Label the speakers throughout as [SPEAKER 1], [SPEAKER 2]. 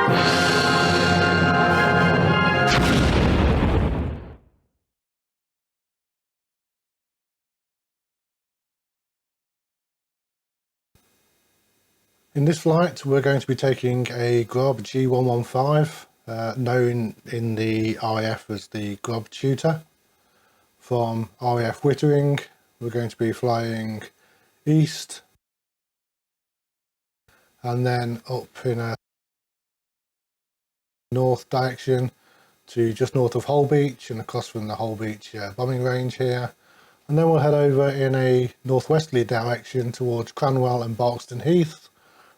[SPEAKER 1] In this flight we're going to be taking a Grob G-115, known in the RAF as the Grob Tutor, from RAF Wittering. We're going to be flying east and then up in a north direction to just north of Holbeach and across from the Holbeach bombing range here, and then we'll head over in a northwesterly direction towards Cranwell and Barkston Heath,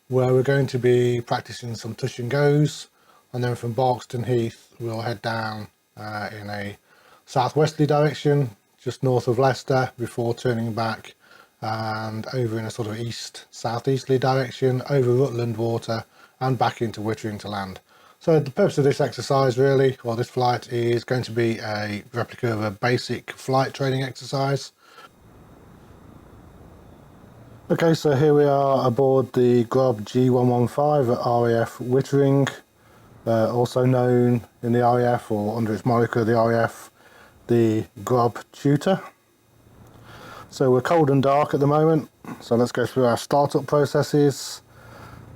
[SPEAKER 1] where we're going to be practicing some touch and goes, and then from Barkston Heath we'll head down in a southwesterly direction just north of Leicester before turning back and over in a sort of east southeasterly direction over Rutland Water and back into Wittering to land. So the purpose of this exercise really, or this flight, is going to be a replica of a basic flight training exercise. Okay, so here we are aboard the Grob G-115 at RAF Wittering, also known in the RAF, or under its moniker the RAF, the Grob Tutor. So we're cold and dark at the moment, so let's go through our startup processes.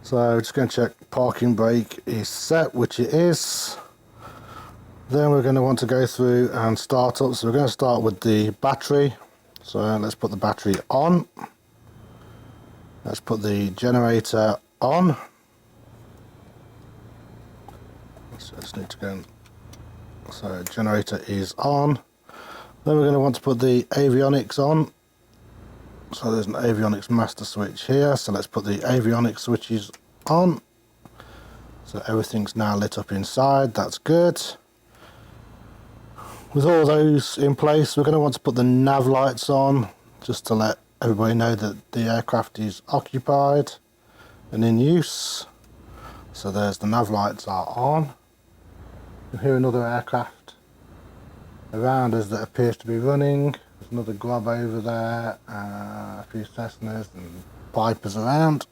[SPEAKER 1] So just going to check parking brake is set, which it is. Then we're going to want to go through and start up. So we're going to start with the battery. So let's put the battery on. Let's put the generator on. So just need to go and, so generator is on. Then we're going to want to put the avionics on. So there's an avionics master switch here, so let's put the avionics switches on. So everything's now lit up inside, that's good. With all those in place, we're going to want to put the nav lights on, just to let everybody know that the aircraft is occupied and in use. So there's the nav lights are on. You can hear another aircraft around us that appears to be running. There's another Grob over there, a few Cessnas and Pipers around.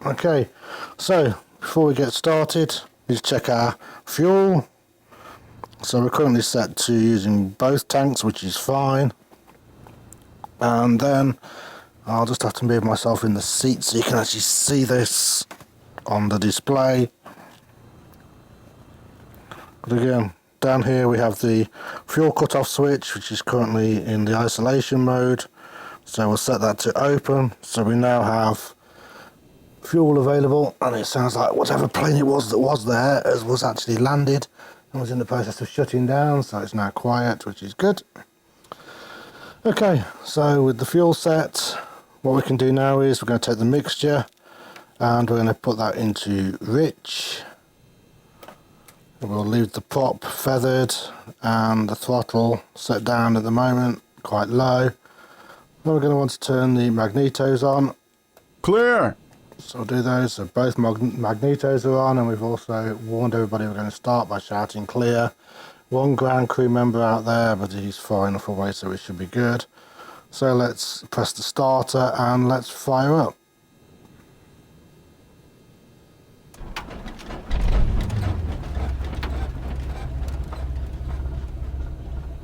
[SPEAKER 1] Okay, so before we get started, let's check our fuel. So we're currently set to using both tanks, which is fine. And then I'll just have to move myself in the seat so you can actually see this on the display. But again, down here we have the fuel cutoff switch, which is currently in the isolation mode. So we'll set that to open. So we now have fuel available, and it sounds like whatever plane it was that was there was actually landed and was in the process of shutting down, so it's now quiet, which is good. Okay, so with the fuel set, what we can do now is we're going to take the mixture and we're going to put that into rich. We'll leave the prop feathered and the throttle set down at the moment, quite low. Then we're going to want to turn the magnetos on.
[SPEAKER 2] Clear!
[SPEAKER 1] So we'll do those, so both magnetos are on, and we've also warned everybody we're going to start by shouting clear. One ground crew member out there, but he's far enough away so it should be good. So let's press the starter and let's fire up.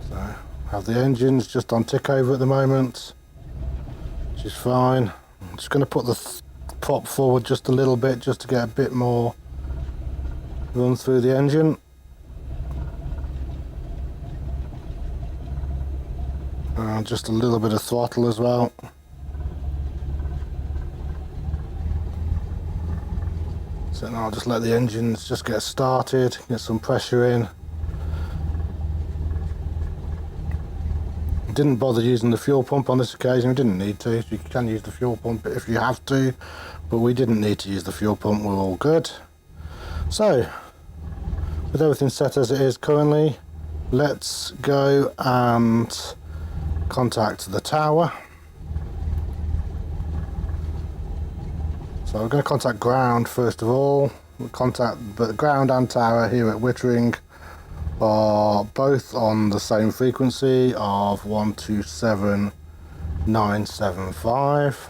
[SPEAKER 1] So have the engines just on tick over at the moment, which is fine. I'm just going to put the prop forward just a little bit, just to get a bit more run through the engine. And just a little bit of throttle as well. So now I'll just let the engines just get started, get some pressure in. Didn't bother using the fuel pump on this occasion. We didn't need to. You can use the fuel pump if you have to, but we didn't need to use the fuel pump. We're all good. So with everything set as it is currently, let's go and contact the tower. So we're going to contact ground first of all. We'll contact the ground and tower here at Wittering are both on the same frequency of 127,975.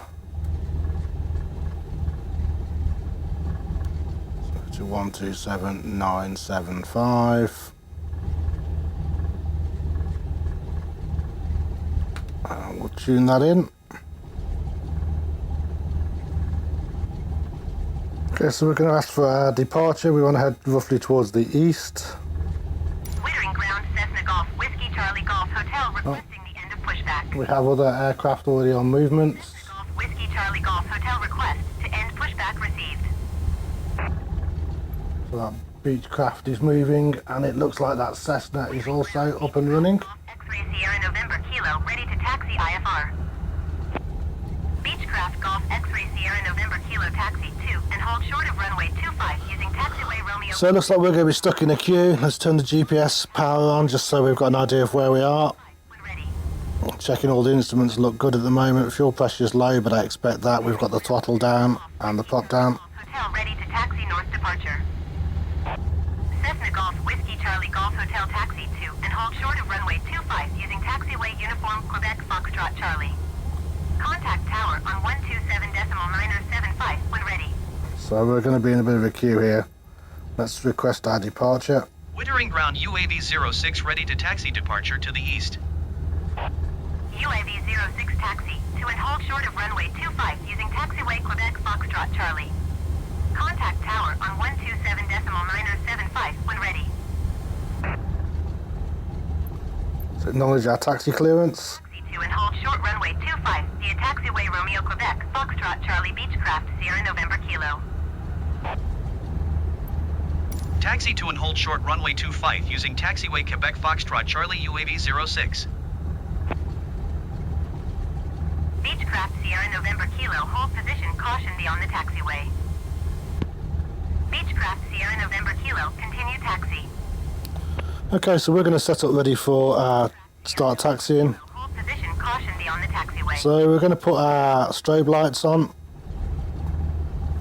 [SPEAKER 1] to 127975. We'll tune that in. Okay, so we're going to ask for our departure. We want to head roughly towards the east.
[SPEAKER 2] Wittering ground, Cessna Golf, Whiskey Charlie Golf Hotel requesting the end of pushback.
[SPEAKER 1] We have other aircraft already on movement.
[SPEAKER 2] Cessna Golf, Whiskey Charlie Golf Hotel request to end pushback received.
[SPEAKER 1] So that Beechcraft is moving, and it looks like that Cessna is also up and running.
[SPEAKER 2] X-ray Sierra November Kilo, ready to taxi IFR. Beechcraft Golf X-ray Sierra November Kilo taxi 2 and hold short of runway 25 using taxiway Romeo.
[SPEAKER 1] So it looks like we're going to be stuck in a queue. Let's turn the GPS power on just so we've got an idea of where we are. Checking all the instruments look good at the moment. Fuel pressure is low, but I expect that. We've got the throttle down and the prop down.
[SPEAKER 2] Hotel ready to taxi north departure. Cessna Golf Whiskey Charlie Golf Hotel taxi 2 and hold short of runway 25 using taxiway uniform Quebec Foxtrot Charlie. Contact tower on 127.975 when ready.
[SPEAKER 1] So we're going to be in a bit of a queue here. Let's request our departure.
[SPEAKER 3] Wittering ground UAV 06 ready to taxi departure to the east.
[SPEAKER 2] UAV 06 taxi to and hold short of runway 25 using taxiway Quebec Foxtrot Charlie. Contact tower on 127.975 when ready.
[SPEAKER 1] So acknowledge our taxi clearance.
[SPEAKER 2] Taxi to and hold short runway 25 via taxiway Romeo Quebec Foxtrot Charlie Beechcraft Sierra November Kilo.
[SPEAKER 3] Taxi to and hold short runway 25 using taxiway Quebec Foxtrot Charlie UAV 06.
[SPEAKER 2] Beechcraft Sierra November Kilo, hold position, caution beyond the taxiway. Beechcraft Sierra November Kilo, continue taxi.
[SPEAKER 1] Okay, so we're going to set up ready for start taxiing.
[SPEAKER 2] Hold position, caution beyond the taxiway.
[SPEAKER 1] So we're going to put our strobe lights on.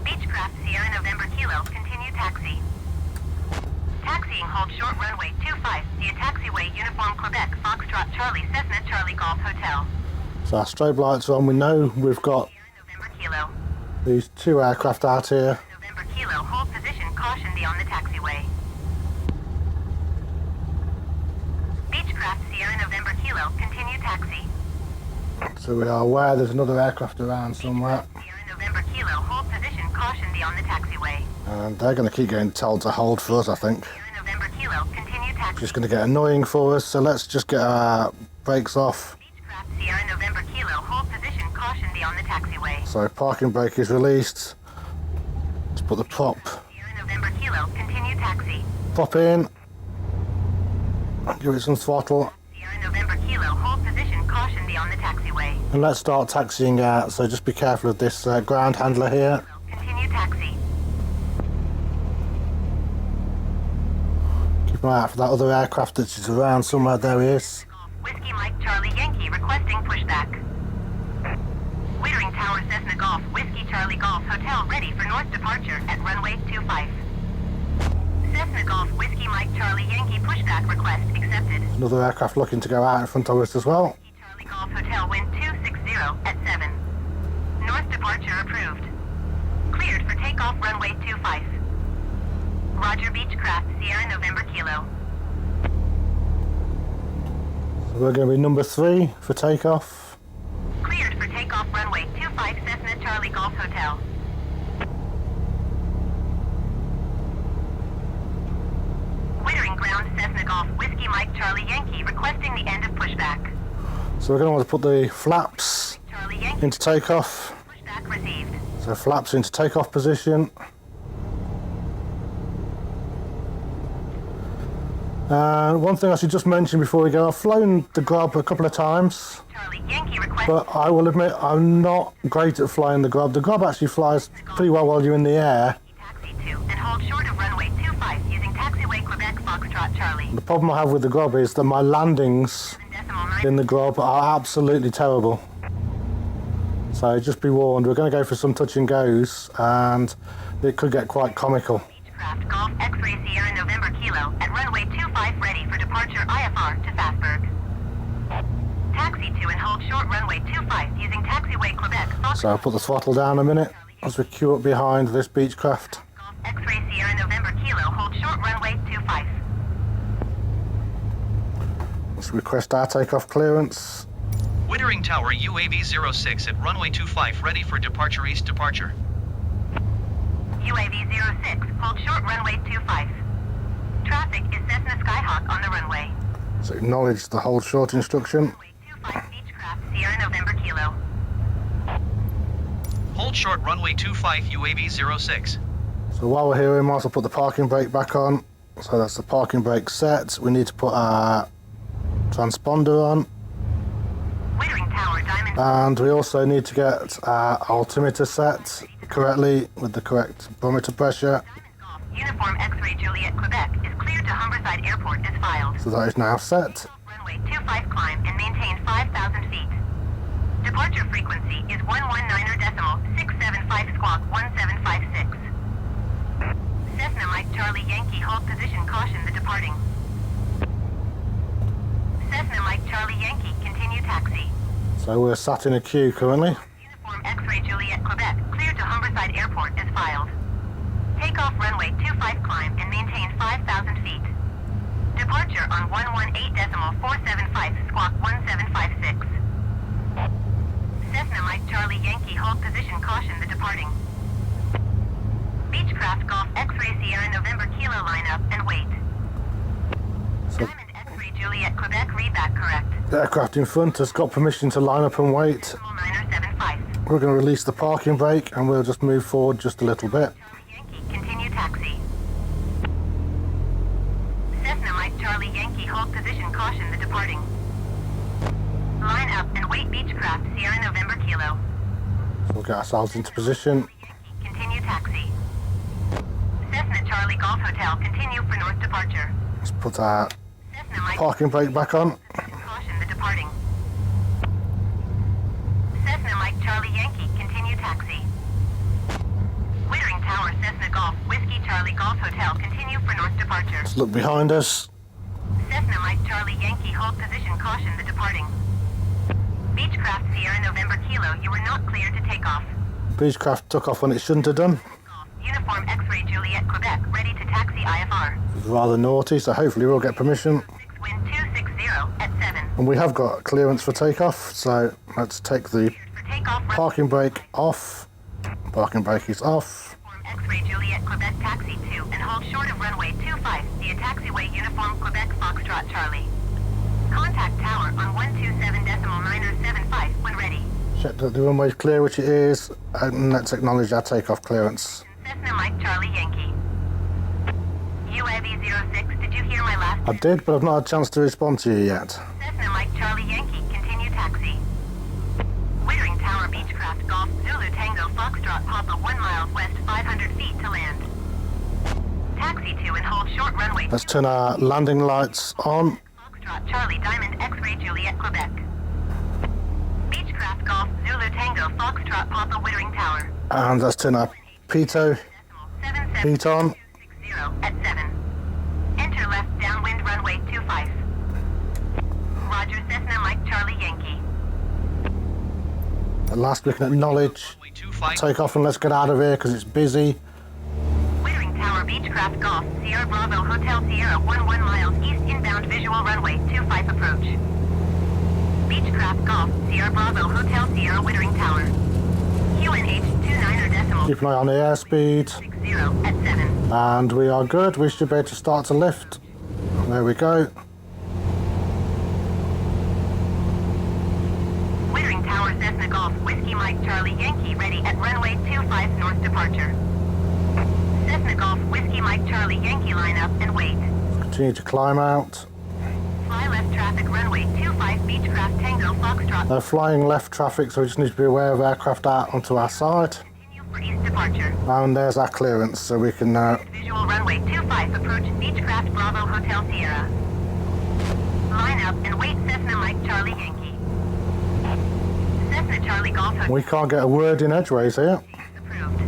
[SPEAKER 2] Beechcraft Sierra November Kilo, continue taxi. Taxiing, hold short runway 25 via taxiway uniform Quebec Foxtrot Charlie Cessna Charlie Golf Hotel.
[SPEAKER 1] So our strobe lights are on. We know we've got
[SPEAKER 2] November Kilo.
[SPEAKER 1] these two aircraft out here.
[SPEAKER 2] November Kilo, hold position, caution beyond the taxiway. Beechcraft Sierra November Kilo, continue taxi.
[SPEAKER 1] So we are aware there's another aircraft around somewhere.
[SPEAKER 2] Sierra November Kilo, hold position, caution beyond the taxiway.
[SPEAKER 1] And they're going to keep getting told to hold for us, I think.
[SPEAKER 2] Sierra November Kilo, continue taxi.
[SPEAKER 1] Just going to get annoying for us, so let's just get our brakes off.
[SPEAKER 2] Beechcraft Sierra November Kilo, hold position, caution beyond the taxiway.
[SPEAKER 1] So parking brake is released. Let's put the prop
[SPEAKER 2] Sierra November Kilo, continue taxi.
[SPEAKER 1] in. Give it some throttle.
[SPEAKER 2] Sierra November Kilo, hold position, caution beyond the taxiway.
[SPEAKER 1] And let's start taxiing out, so just be careful of this ground handler here.
[SPEAKER 2] Continue taxi.
[SPEAKER 1] Keep an eye out for that other aircraft that is around somewhere. There he is.
[SPEAKER 2] Whiskey Mike Charlie Yankee requesting pushback. Wittering Tower Cessna Golf, Whiskey Charlie Golf Hotel ready for north departure at runway 25. Cessna Golf, Whiskey Mike Charlie Yankee pushback request accepted.
[SPEAKER 1] Another aircraft looking to go out in front of us as well.
[SPEAKER 2] Whiskey Charlie Golf Hotel wind 260 at 7. North departure approved. Cleared for takeoff runway 25. Roger Beechcraft Sierra November Kilo.
[SPEAKER 1] So we're going to be number 3 for takeoff.
[SPEAKER 2] Cleared for takeoff runway 25 Cessna Charlie Golf Hotel. Wittering ground Cessna Golf Whiskey Mike Charlie Yankee requesting the end of pushback.
[SPEAKER 1] So we're going to want to put the flaps
[SPEAKER 2] Charlie Yankee
[SPEAKER 1] into takeoff.
[SPEAKER 2] pushback received.
[SPEAKER 1] So flaps into takeoff position. One thing I should just mention before we go, I've flown the Grob a couple of times,
[SPEAKER 2] Charlie Yankee request
[SPEAKER 1] but I will admit I'm not great at flying the Grob. The Grob actually flies pretty well while you're in the air.
[SPEAKER 2] taxi 2 and hold short of runway 25 using taxiway Quebec Foxtrot Charlie.
[SPEAKER 1] The problem I have with the Grob is that my landings
[SPEAKER 2] 7.9
[SPEAKER 1] in the Grob are absolutely terrible. So just be warned, we're going to go for some touch and goes and it could get quite comical.
[SPEAKER 2] Beechcraft Golf X-ray Sierra November Kilo at runway 25 ready for departure IFR to Fastburg. Taxi 2 and hold short runway 25 using taxiway Quebec Foxtrot
[SPEAKER 1] So I'll put the throttle down a minute as we queue up behind this Beechcraft.
[SPEAKER 2] Golf X-ray Sierra November
[SPEAKER 1] request our takeoff clearance.
[SPEAKER 3] Wittering Tower UAV 06 at runway 25 ready for departure east departure.
[SPEAKER 2] UAV 06, hold short runway 25. Traffic is Cessna Skyhawk on the runway.
[SPEAKER 1] So acknowledge the hold short instruction.
[SPEAKER 2] Runway 25 Beechcraft Sierra November Kilo.
[SPEAKER 3] Hold short runway 25 UAV 06.
[SPEAKER 1] So while we're here, we might as well put the parking brake back on. So that's the parking brake set. We need to put our transponder on.
[SPEAKER 2] Wittering Tower Diamond.
[SPEAKER 1] And we also need to get our altimeter set correctly with the correct barometer pressure.
[SPEAKER 2] Uniform X-ray Juliet Quebec is cleared to Humberside Airport as filed.
[SPEAKER 1] So that is now set.
[SPEAKER 2] Runway 25 climb and maintain 5,000 feet. Departure frequency is 119.675 squawk 1756. Cessna Mike Charlie Yankee hold position caution the departing. Cessna Mike Charlie Yankee continue taxi.
[SPEAKER 1] So we're sat in a queue currently.
[SPEAKER 2] Uniform X-ray Juliet Quebec cleared to Humberside Airport as filed. Takeoff runway 25 climb and maintain 5,000 feet. Departure on 118.475 squawk 1756. Cessna Mike Charlie Yankee hold position caution the departing. Beechcraft Golf X-ray Sierra November Kilo lineup and wait.
[SPEAKER 1] So
[SPEAKER 2] Diamond X-ray Juliet Quebec readback correct.
[SPEAKER 1] the aircraft in front has got permission to line up and wait.
[SPEAKER 2] Decimal 975.
[SPEAKER 1] We're going to release the parking brake and we'll just move forward just a little bit.
[SPEAKER 2] Charlie Yankee continue taxi. Cessna Mike Charlie Yankee hold position caution the departing. Line up and wait Beechcraft Sierra November Kilo.
[SPEAKER 1] So we'll get ourselves into position.
[SPEAKER 2] Continue taxi. Cessna Charlie Golf Hotel continue for north departure.
[SPEAKER 1] Let's put our
[SPEAKER 2] Cessna Mike
[SPEAKER 1] parking brake back on.
[SPEAKER 2] caution the departing. Cessna Mike Charlie Yankee continue taxi. Wittering Tower Cessna Golf Whiskey Charlie Golf Hotel continue for north departure.
[SPEAKER 1] Let's look behind us.
[SPEAKER 2] Cessna Mike Charlie Yankee hold position caution the departing. Beechcraft Sierra November Kilo, you were not cleared to take off.
[SPEAKER 1] Beechcraft took off when it shouldn't have done.
[SPEAKER 2] Uniform X-ray Juliet Quebec, ready to taxi IFR.
[SPEAKER 1] It's rather naughty, so hopefully we'll get permission.
[SPEAKER 2] 6 wind 260 at 7.
[SPEAKER 1] And we have got clearance for takeoff, so let's take the
[SPEAKER 2] For takeoff,
[SPEAKER 1] parking brake off. Parking brake is off.
[SPEAKER 2] Uniform X-ray Juliet Quebec taxi 2 and hold short of runway 25 via taxiway Uniform Quebec Foxtrot Charlie. Contact tower on 127.975 when ready.
[SPEAKER 1] Check that the runway's clear, which it is, and let's acknowledge our takeoff clearance.
[SPEAKER 2] Cessna Mike Charlie Yankee. UAV 06, did you hear my last?
[SPEAKER 1] I did, but I've not had a chance to respond to you yet.
[SPEAKER 2] Cessna Mike Charlie Yankee, continue taxi. Wittering Tower Beechcraft Golf Zulu Tango Foxtrot Papa 1 mile west 500 feet to land. Taxi to and hold short runway.
[SPEAKER 1] Let's turn our landing lights on.
[SPEAKER 2] Foxtrot Charlie Diamond X-ray Juliet Quebec. Beechcraft Golf Zulu Tango Foxtrot Papa Wittering Tower.
[SPEAKER 1] And let's turn our pitot heat on.
[SPEAKER 2] 760 at 7. Enter left downwind runway 25. Roger Cessna Mike Charlie Yankee.
[SPEAKER 1] At last we can acknowledge
[SPEAKER 3] Runway 25.
[SPEAKER 1] takeoff and let's get out of here because it's busy.
[SPEAKER 2] Wittering Tower Beechcraft Golf Sierra Bravo Hotel Sierra 11 miles east inbound visual runway 25 approach. Beechcraft Golf Sierra Bravo Hotel Sierra Wittering Tower. QNH 29
[SPEAKER 1] Keep an eye on the airspeed.
[SPEAKER 2] 60 at 7.
[SPEAKER 1] And we are good. We should be able to start to lift. There we go.
[SPEAKER 2] Wittering Tower Cessna Golf Whiskey Mike Charlie Yankee ready at runway 25 north departure. Cessna Golf Whiskey Mike Charlie Yankee line up and wait.
[SPEAKER 1] Continue to climb out.
[SPEAKER 2] Fly left traffic runway 25 Beechcraft Tango Foxtrot.
[SPEAKER 1] They're flying left traffic, so we just need to be aware of aircraft out onto our side.
[SPEAKER 2] Continue for east departure.
[SPEAKER 1] And there's our clearance, so we can now
[SPEAKER 2] Visual runway 25 approach Beechcraft Bravo Hotel Sierra. Line up and wait Cessna Mike Charlie Yankee. Cessna Charlie Golf Hotel
[SPEAKER 1] we can't get a word in edgeways here.
[SPEAKER 2] approved.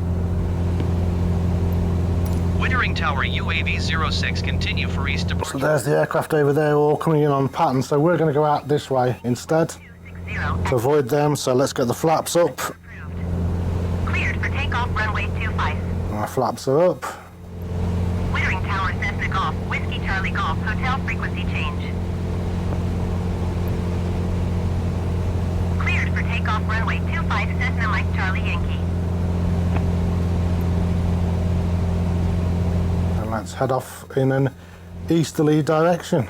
[SPEAKER 3] Wittering Tower UAV 06 continue for east
[SPEAKER 1] So
[SPEAKER 3] departure.
[SPEAKER 1] there's the aircraft over there all coming in on pattern, so we're going to go out this way instead
[SPEAKER 2] 60
[SPEAKER 1] to avoid them. So let's get the flaps up.
[SPEAKER 2] approved. Cleared for takeoff runway 25.
[SPEAKER 1] Our flaps are up.
[SPEAKER 2] Wittering Tower Cessna Golf Whiskey Charlie Golf Hotel frequency change. Takeoff runway 25 Cessna Mike Charlie Yankee.
[SPEAKER 1] And let's head off in an easterly direction.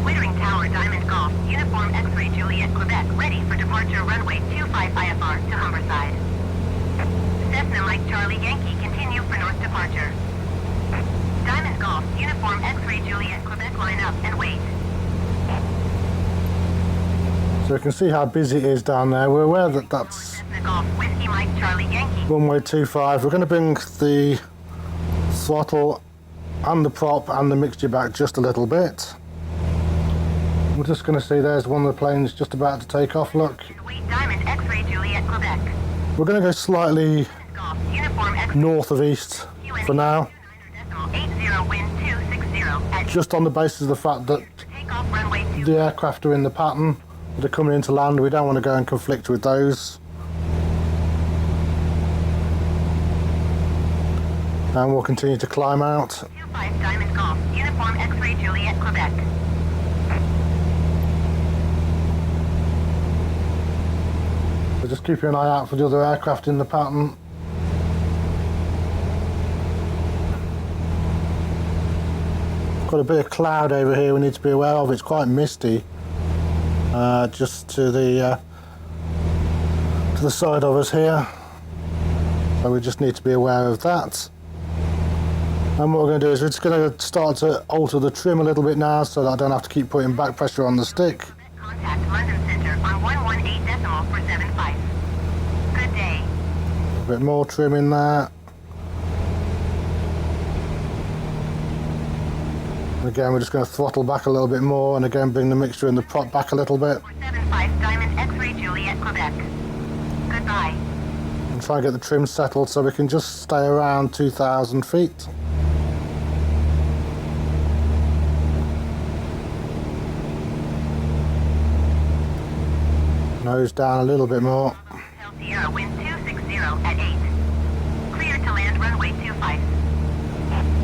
[SPEAKER 2] Wittering Tower Diamond Golf, Uniform X-Ray Juliet Quebec, ready for departure runway 25 IFR to Humberside. Cessna Mike Charlie Yankee, continue for north departure. Diamond Golf, Uniform X-Ray Juliet Quebec, line up and wait.
[SPEAKER 1] So you can see how busy it is down there. We're aware that that's
[SPEAKER 2] Cessna Golf, Whiskey Mike Charlie Yankee.
[SPEAKER 1] runway 25. We're going to bring the throttle and the prop and the mixture back just a little bit. We're just going to see there's one of the planes just about to take off. Look,
[SPEAKER 2] Wait Diamond X-Ray Juliet Quebec.
[SPEAKER 1] we're going to go slightly
[SPEAKER 2] Golf, Uniform X-Ray
[SPEAKER 1] north of east for now,
[SPEAKER 2] 80 wind 260 at
[SPEAKER 1] just on the basis of the fact that
[SPEAKER 2] takeoff runway 2.
[SPEAKER 1] the aircraft are in the pattern that are coming into land. We don't want to go and conflict with those. And we'll continue to climb out.
[SPEAKER 2] 25 Diamond Golf, Uniform X-Ray Juliet Quebec.
[SPEAKER 1] So just keep an eye out for the other aircraft in the pattern. Got a bit of cloud over here we need to be aware of. It's quite misty. Just to the side of us here. So we just need to be aware of that. And what we're going to do is we're just going to start to alter the trim a little bit now so that I don't have to keep putting back pressure on the stick.
[SPEAKER 2] Contact London Center on 118 decimal for 75. Good day.
[SPEAKER 1] A bit more trim in there. Again, we're just going to throttle back a little bit more, and again bring the mixture and the prop back a little bit.
[SPEAKER 2] 475 Diamond X-Ray Juliet Quebec. Goodbye.
[SPEAKER 1] And try and get the trim settled so we can just stay around 2,000 feet. Nose down a little bit more.
[SPEAKER 2] Hotel Sierra wind 260 at 8. Clear to land runway 25.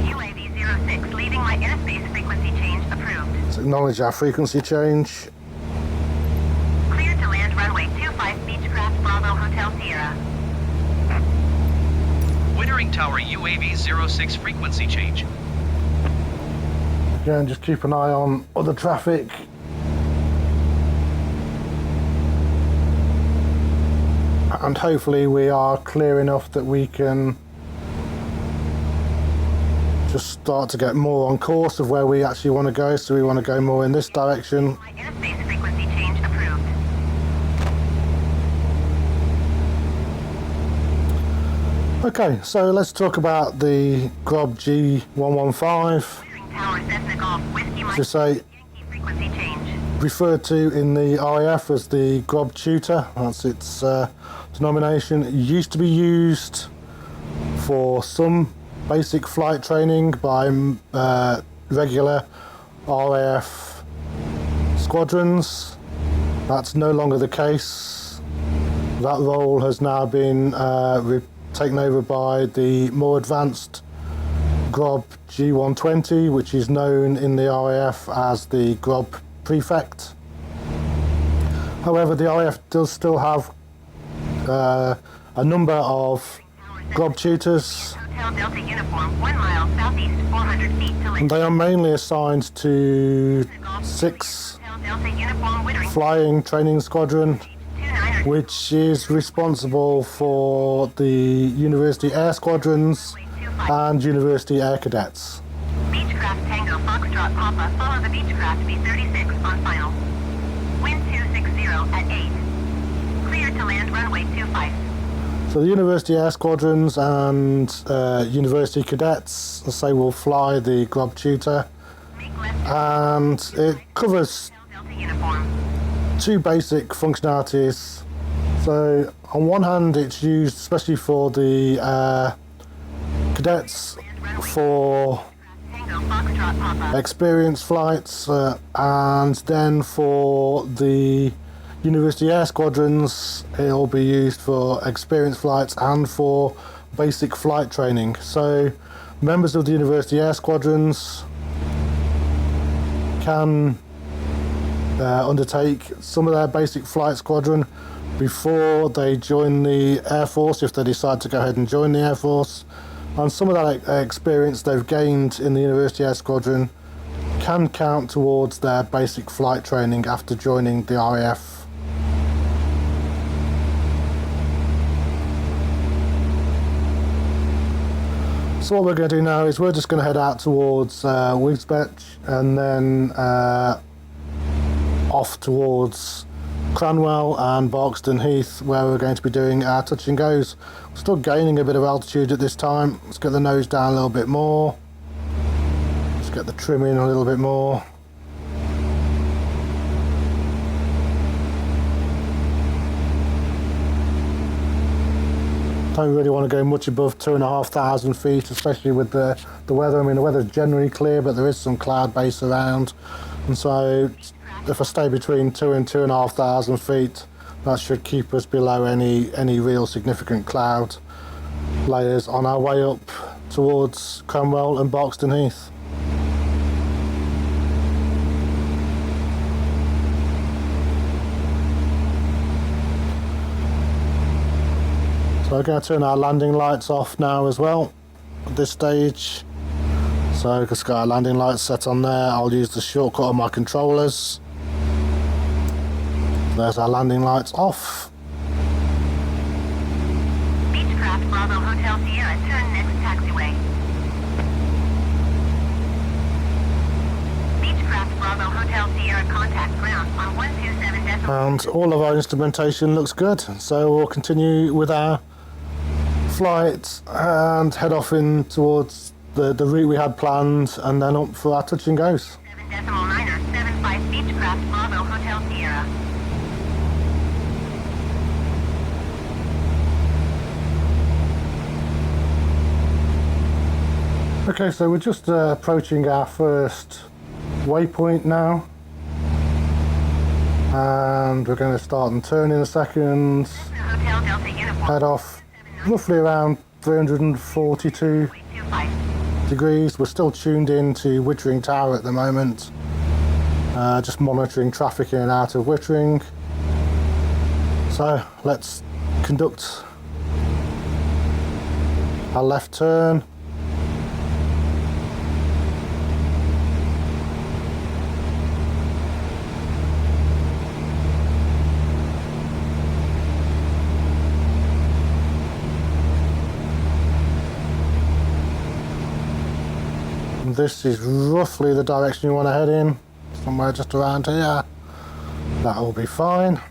[SPEAKER 2] UAV 06 leaving my airspace frequency change approved.
[SPEAKER 1] Let's acknowledge our frequency change.
[SPEAKER 2] Clear to land runway 25 Beechcraft Bravo Hotel Sierra.
[SPEAKER 3] Wittering Tower UAV 06 frequency change.
[SPEAKER 1] Again, just keep an eye on other traffic. And hopefully we are clear enough that we can just start to get more on course of where we actually want to go. So we want to go more in this direction.
[SPEAKER 2] My airspace frequency change approved.
[SPEAKER 1] Okay, so let's talk about the Grob G-115.
[SPEAKER 2] Wittering Tower Cessna Golf Whiskey Mike
[SPEAKER 1] Just say
[SPEAKER 2] Yankee frequency change.
[SPEAKER 1] referred to in the RAF as the Grob Tutor. That's its denomination. It used to be used for some basic flight training by regular RAF squadrons. That's no longer the case. That role has now been taken over by the more advanced Grob G-120, which is known in the RAF as the Grob Prefect. However, the RAF does still have a number of Grob Tutors,
[SPEAKER 2] Hotel Delta uniform 1 mile southeast 400 feet to
[SPEAKER 1] and they are mainly assigned to
[SPEAKER 2] Golf
[SPEAKER 1] 6
[SPEAKER 2] Hotel Delta uniform Wittering
[SPEAKER 1] Flying Training Squadron,
[SPEAKER 2] 29er
[SPEAKER 1] which is responsible for the University Air Squadrons and University Air Cadets.
[SPEAKER 2] Beechcraft Tango Foxtrot Papa follow the Beechcraft B-36 on final. Wind 260 at 8. Clear to land runway 25.
[SPEAKER 1] So the University Air Squadrons and University Cadets, as I say, will fly the Grob Tutor,
[SPEAKER 2] Make left
[SPEAKER 1] and it covers
[SPEAKER 2] Delta uniform.
[SPEAKER 1] 2 basic functionalities. So on one hand, it's used especially for the cadets for
[SPEAKER 2] Tango Foxtrot Papa.
[SPEAKER 1] experience flights, and then for the University Air Squadrons it'll be used for experience flights and for basic flight training. So members of the University Air Squadrons can undertake some of their basic flight squadron before they join the Air Force, if they decide to go ahead and join the Air Force. And some of that experience they've gained in the University Air Squadron can count towards their basic flight training after joining the RAF. So what we're going to do now is we're just going to head out towards Wisbech and then off towards Cranwell and Barkston Heath, where we're going to be doing our touch and goes. We're still gaining a bit of altitude at this time. Let's get the nose down a little bit more. Let's get the trim in a little bit more. Don't really want to go much above 2,500 feet, especially with the weather. I mean, the weather's generally clear, but there is some cloud base around, and so if I stay between 2,000 and 2,500 feet, that should keep us below any real significant cloud layers on our way up towards Cranwell and Barkston Heath. So we're going to turn our landing lights off now as well at this stage. So we've just got our landing lights set on there. I'll use the shortcut on my controllers. There's our landing lights off.
[SPEAKER 2] Beechcraft Bravo Hotel Sierra, turn next taxiway. Beechcraft Bravo Hotel Sierra, contact ground on 127.
[SPEAKER 1] And all of our instrumentation looks good, so we'll continue with our flight and head off in towards the route we had planned, and then up for our touch and goes.
[SPEAKER 2] 7.975 Beechcraft Bravo Hotel Sierra.
[SPEAKER 1] Okay, so we're just approaching our first waypoint now, and we're going to start and turn in a second.
[SPEAKER 2] Hotel Delta Uniform.
[SPEAKER 1] Head off roughly around 342 degrees. We're still tuned in to Wittering Tower at the moment, just monitoring traffic in and out of Wittering. So let's conduct our left turn. This is roughly the direction you want to head in, somewhere just around here. That will be fine.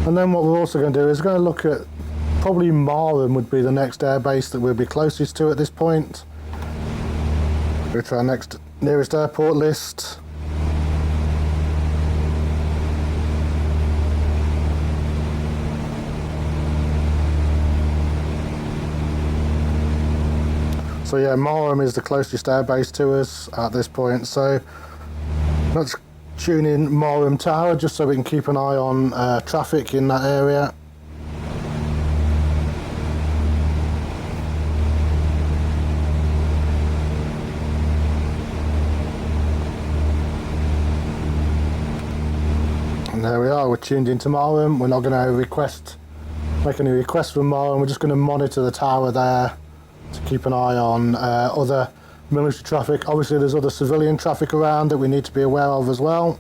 [SPEAKER 1] And then what we're also going to do is going to look at, probably Marham would be the next airbase that we'll be closest to at this point. Go to our nearest airport list. So yeah, Marham is the closest airbase to us at this point. So let's tune in Marham Tower just so we can keep an eye on traffic in that area. And there we are, we're tuned into Marham. We're not going to make any requests from Marham. We're just going to monitor the tower there to keep an eye on other military traffic. Obviously there's other civilian traffic around that we need to be aware of as well.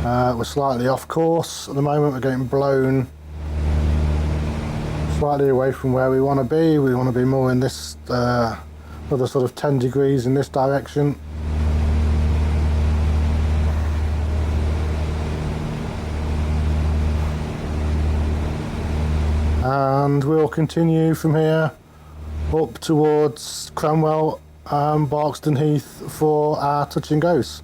[SPEAKER 1] We're slightly off course at the moment. We're getting blown slightly away from where we want to be. We want to be more in this other sort of 10 degrees in this direction. And we'll continue from here up towards Cranwell and Barkston Heath for our touch and goes.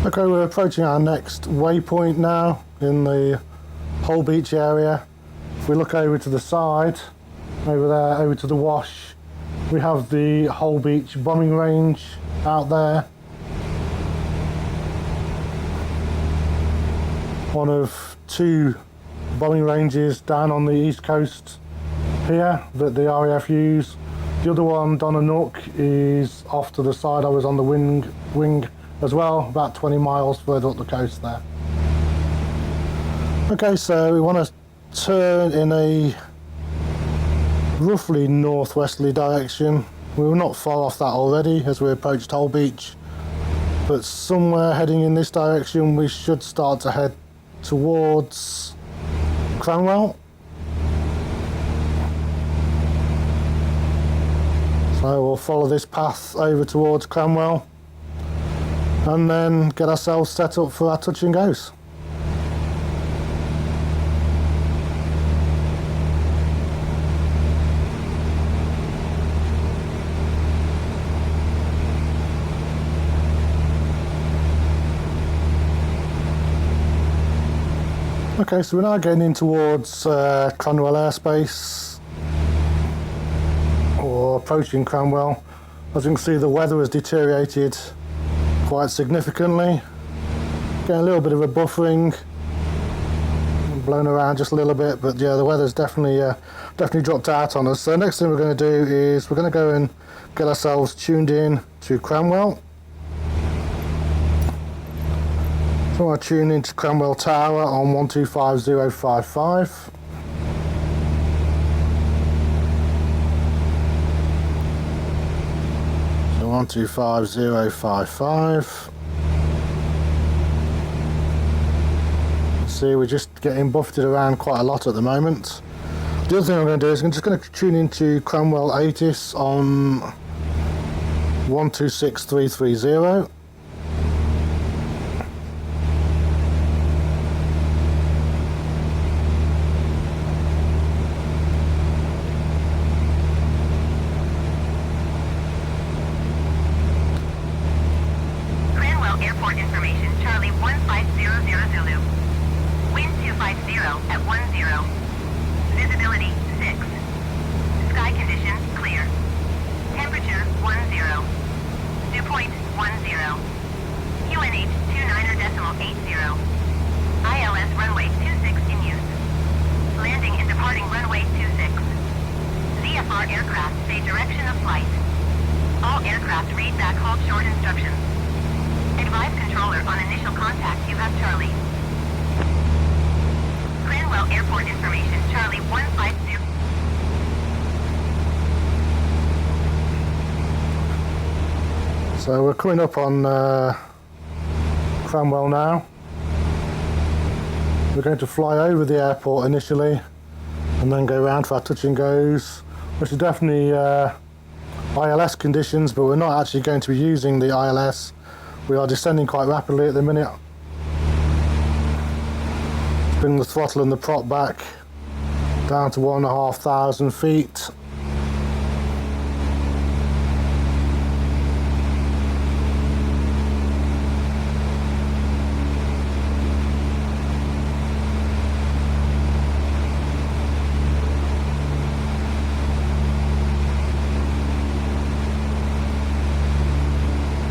[SPEAKER 1] Okay, we're approaching our next waypoint now in the Holbeach area. If we look over to the side, over there, over to the wash, we have the Holbeach bombing range out there. One of two bombing ranges down on the east coast here that the RAF use. The other one, Donna Nook, is off to the side. I was on the wing as well, about 20 miles further up the coast there. Okay, so we want to turn in a roughly northwesterly direction. We were not far off that already as we approached Hull Beach, but somewhere heading in this direction we should start to head towards Cranwell. So we'll follow this path over towards Cranwell and then get ourselves set up for our touch and goes. Okay, so we're now getting in towards Cranwell airspace, or approaching Cranwell. As you can see, the weather has deteriorated quite significantly. Getting a little bit of a buffering, blown around just a little bit, but yeah, the weather's definitely dropped out on us. So next thing we're going to do is we're going to go and get ourselves tuned in to Cranwell. So I'll tune into Cranwell Tower on 125055. So 125055. See, we're just getting buffeted around quite a lot at the moment. The other thing I'm going to do is I'm just going to tune into Cranwell ATIS on 126330. So we're coming up on Cranwell now. We're going to fly over the airport initially and then go around for our touch and goes, which is definitely ILS conditions, but we're not actually going to be using the ILS. We are descending quite rapidly at the minute. Bring the throttle and the prop back down to 1,500 feet.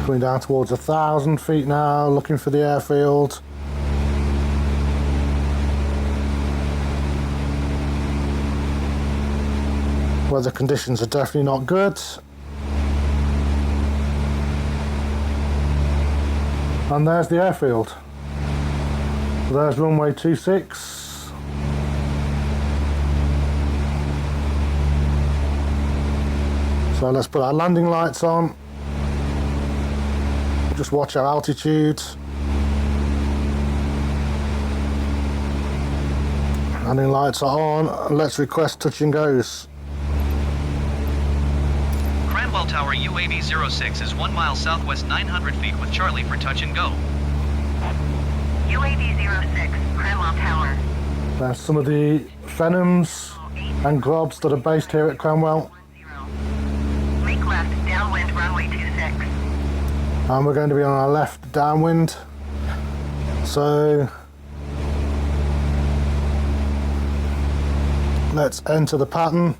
[SPEAKER 1] Going down towards 1,000 feet now, looking for the airfield. Weather conditions are definitely not good. And there's the airfield. So there's runway 26. So let's put our landing lights on. Just watch our altitude. Landing lights are on. Let's request touch and goes.
[SPEAKER 3] Cranwell Tower UAV 06 is 1 mile southwest 900 feet with Charlie for touch and go.
[SPEAKER 2] UAV 06, Cranwell Tower.
[SPEAKER 1] There's some of the Phantoms and Grobs that are based here at Cranwell.
[SPEAKER 2] Make left, downwind, runway 26.
[SPEAKER 1] And we're going to be on our left downwind. So let's enter the pattern.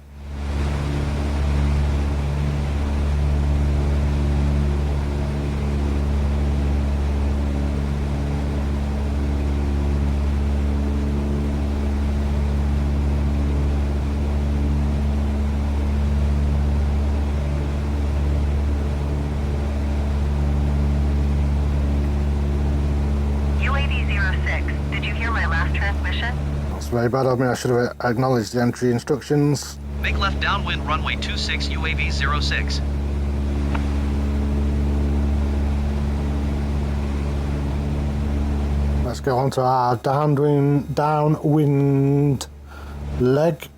[SPEAKER 2] you hear my last transmission?
[SPEAKER 1] That's very bad of me. I should have acknowledged the entry instructions.
[SPEAKER 3] Make left downwind runway 26 UAV 06.
[SPEAKER 1] Let's go on to our downwind leg.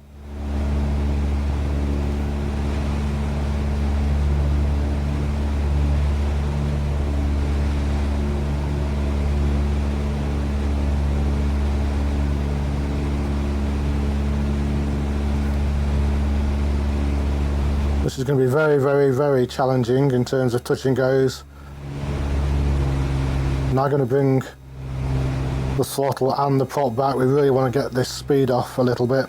[SPEAKER 1] This is going to be very, very, very challenging in terms of touch and goes. Now going to bring the throttle and the prop back. We really want to get this speed off a little bit.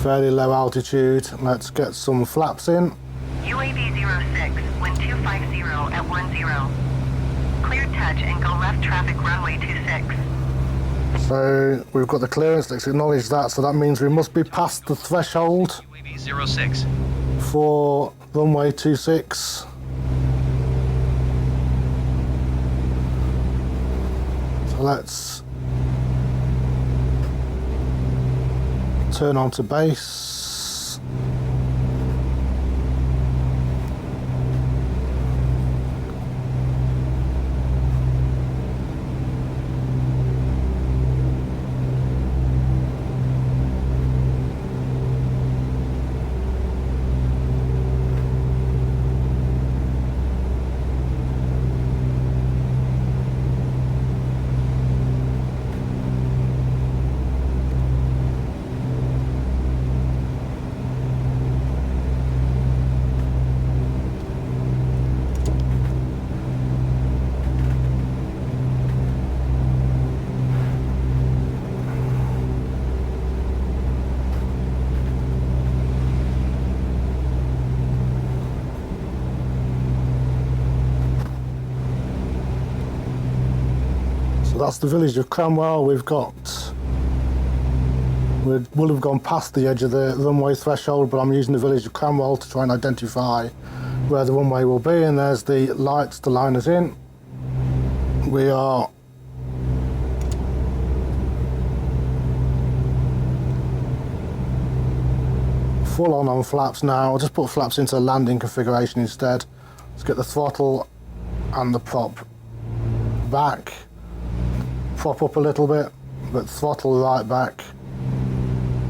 [SPEAKER 1] Fairly low altitude. Let's get some flaps in.
[SPEAKER 2] UAV 06, wind 250 at 10. Cleared touch and go left traffic runway 26.
[SPEAKER 1] So we've got the clearance, let's acknowledge that. So that means we must be past the threshold
[SPEAKER 3] UAV 06.
[SPEAKER 1] for runway 26. So let's turn on to base. That's the village of Cranwell. We'll have gone past the edge of the runway threshold, but I'm using the village of Cranwell to try and identify where the runway will be. And there's the lights to line us in. We are full on flaps now. I'll just put flaps into the landing configuration instead. Let's get the throttle and the prop back. Prop up a little bit, but throttle right back.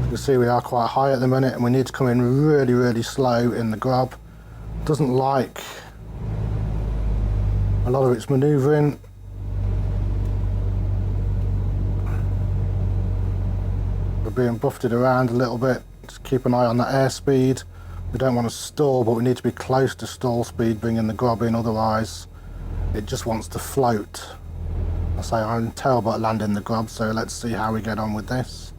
[SPEAKER 1] You can see we are quite high at the minute and we need to come in really, really slow in the Grob. Doesn't like a lot of its manoeuvring. We're being buffeted around a little bit. Just keep an eye on that airspeed. We don't want to stall, but we need to be close to stall speed bringing the Grob in, otherwise it just wants to float. I say I'm terrible at landing the Grob, so let's see how we get on with this.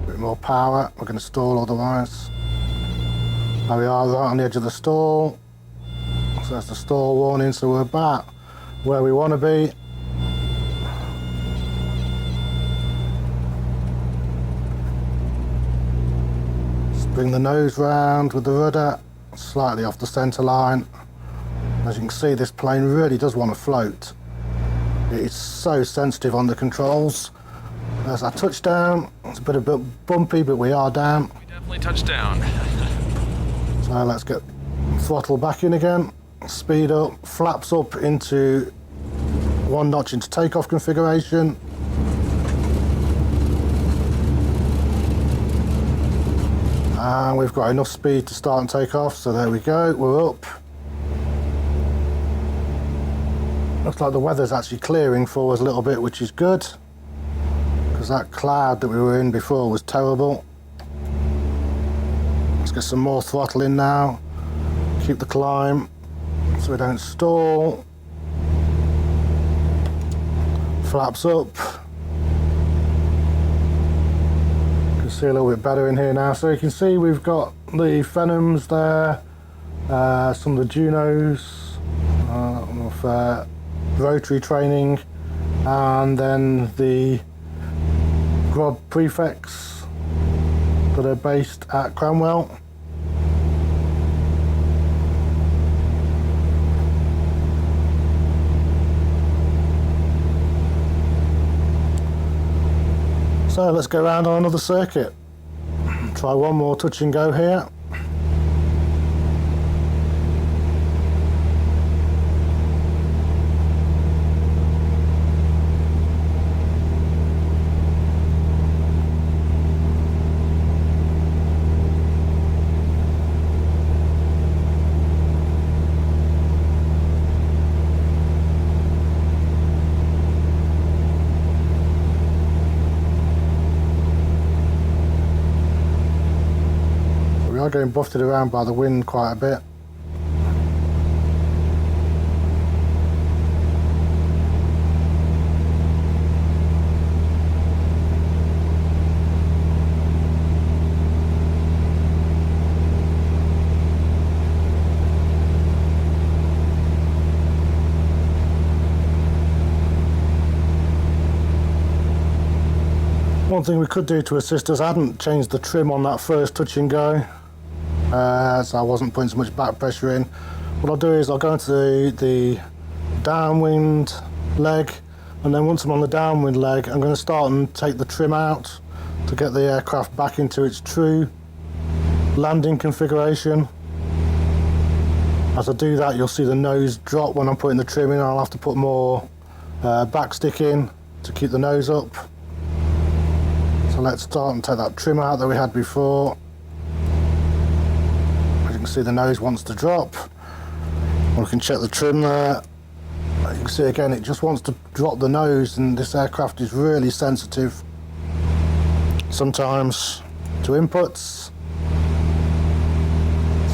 [SPEAKER 1] A bit more power, we're going to stall otherwise. There we are, right on the edge of the stall. So that's the stall warning, so we're about where we want to be. Just bring the nose round with the rudder, slightly off the centre line. As you can see, this plane really does want to float. It is so sensitive on the controls. There's our touchdown. It's a bit bumpy, but we are down.
[SPEAKER 4] We definitely touched down.
[SPEAKER 1] So let's get throttle back in again. Speed up, flaps up into one notch into takeoff configuration. And we've got enough speed to start and take off, so there we go, we're up. Looks like the weather's actually clearing for us a little bit, which is good, because that cloud that we were in before was terrible. Let's get some more throttle in now, keep the climb so we don't stall. Flaps up. See a little bit better in here now, so you can see we've got the Phantoms there, some of the Junos, rotary training, and then the Grob prefects that are based at Cranwell. So let's go around on another circuit. Try one more touch and go here. We are getting buffeted around by the wind quite a bit. One thing we could do to assist us, I hadn't changed the trim on that first touch and go, so I wasn't putting so much back pressure in. What I'll do is I'll go into the downwind leg, and then once I'm on the downwind leg, I'm going to start and take the trim out to get the aircraft back into its true landing configuration. As I do that, you'll see the nose drop when I'm putting the trim in. I'll have to put more backstick in to keep the nose up. So let's start and take that trim out that we had before. As you can see, the nose wants to drop. We can check the trim there. You can see again, it just wants to drop the nose, and this aircraft is really sensitive sometimes to inputs.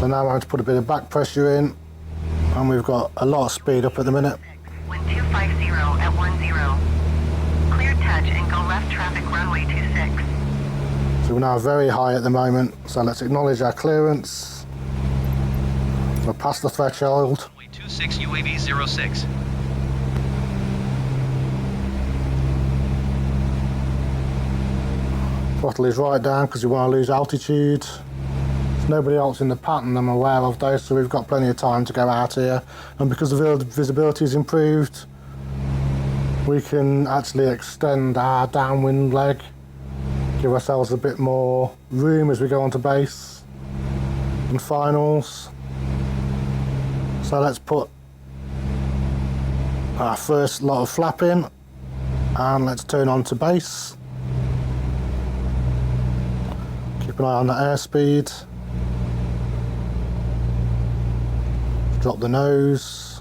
[SPEAKER 1] So now I'm going to put a bit of back pressure in, and we've got a lot of speed up at the minute.
[SPEAKER 2] Wind 250 at 10. Clear touch and go left traffic runway 26.
[SPEAKER 1] So we're now very high at the moment, so let's acknowledge our clearance. We're past the threshold.
[SPEAKER 3] Runway 26 UAV 06.
[SPEAKER 1] Throttle is right down because we want to lose altitude. There's nobody else in the pattern I'm aware of though, so we've got plenty of time to go out here. And because the visibility is improved, we can actually extend our downwind leg, give ourselves a bit more room as we go onto base and finals. So let's put our first lot of flap in, and let's turn on to base. Keep an eye on the airspeed. Drop the nose.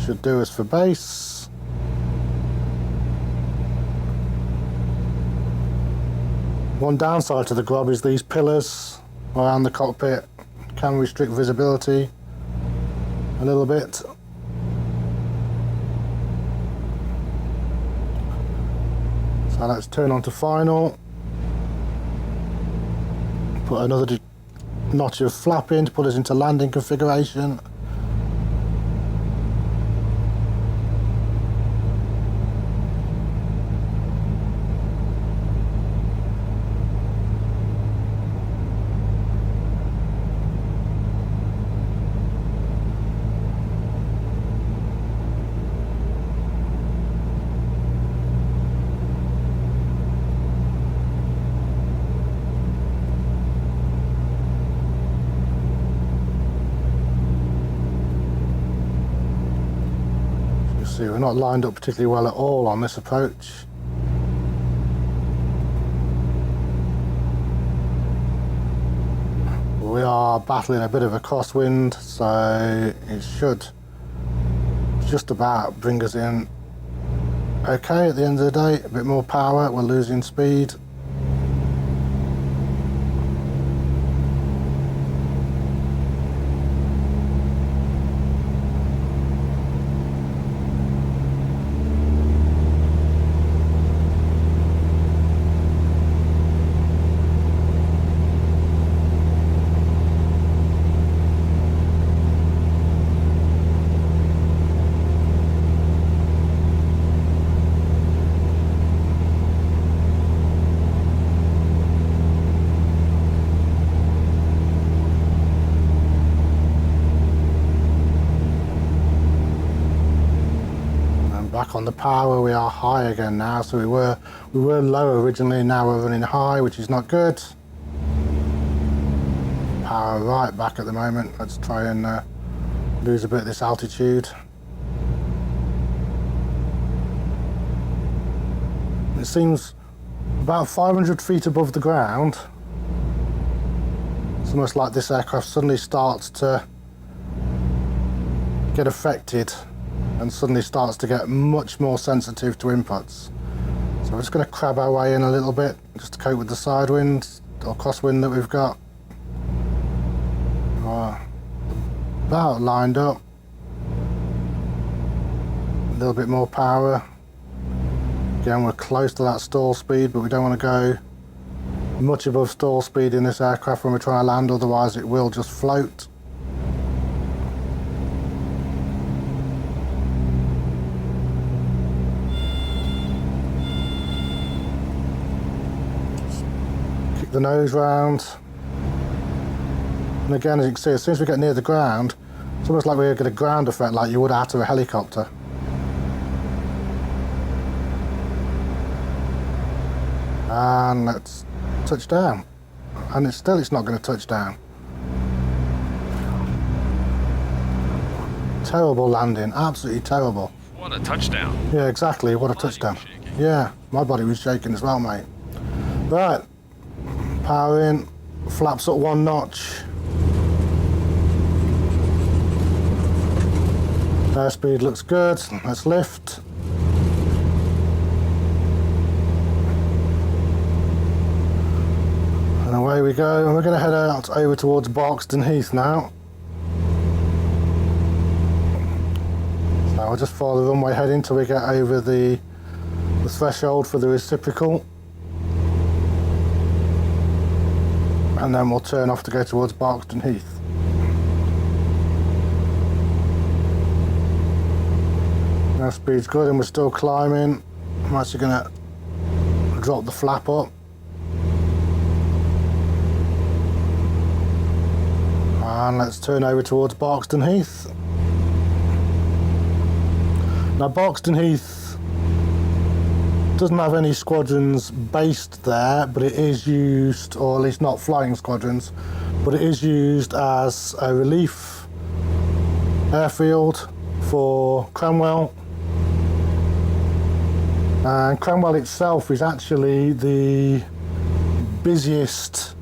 [SPEAKER 1] Should do us for base. One downside to the Grob is these pillars around the cockpit can restrict visibility a little bit. So let's turn on to final. Put another notch of flap in to put us into landing configuration. See, we're not lined up particularly well at all on this approach. We are battling a bit of a crosswind, so it should just about bring us in okay at the end of the day. A bit more power, we're losing speed. on the power, we are high again now. So we were low originally, now we're running high, which is not good. Power right back at the moment. Let's try and lose a bit of this altitude. It seems about 500 feet above the ground. It's almost like this aircraft suddenly starts to get affected and suddenly starts to get much more sensitive to inputs. So we're just going to crab our way in a little bit just to cope with the side wind or crosswind that we've got. About lined up. A little bit more power. Again, we're close to that stall speed, but we don't want to go much above stall speed in this aircraft when we're trying to land, otherwise it will just float. Kick the nose round. And again, as you can see, as soon as we get near the ground, it's almost like we get a ground effect like you would out of a helicopter. And let's touch down. And it's not going to touch down. Terrible landing, absolutely terrible.
[SPEAKER 4] What a touchdown.
[SPEAKER 1] Yeah, exactly, what a touchdown. Yeah, my body was shaking as well, mate. Right, power in, flaps up 1 notch. Airspeed looks good, let's lift. And away we go, and we're going to head out over towards Barkston Heath now. So I'll just follow the runway heading till we get over the threshold for the reciprocal. And then we'll turn off to go towards Barkston Heath. Now speed's good and we're still climbing. I'm actually going to drop the flap up. And let's turn over towards Barkston Heath. Now Barkston Heath doesn't have any squadrons based there, but it is used, or at least not flying squadrons, but it is used as a relief airfield for Cranwell. And Cranwell itself is actually the busiest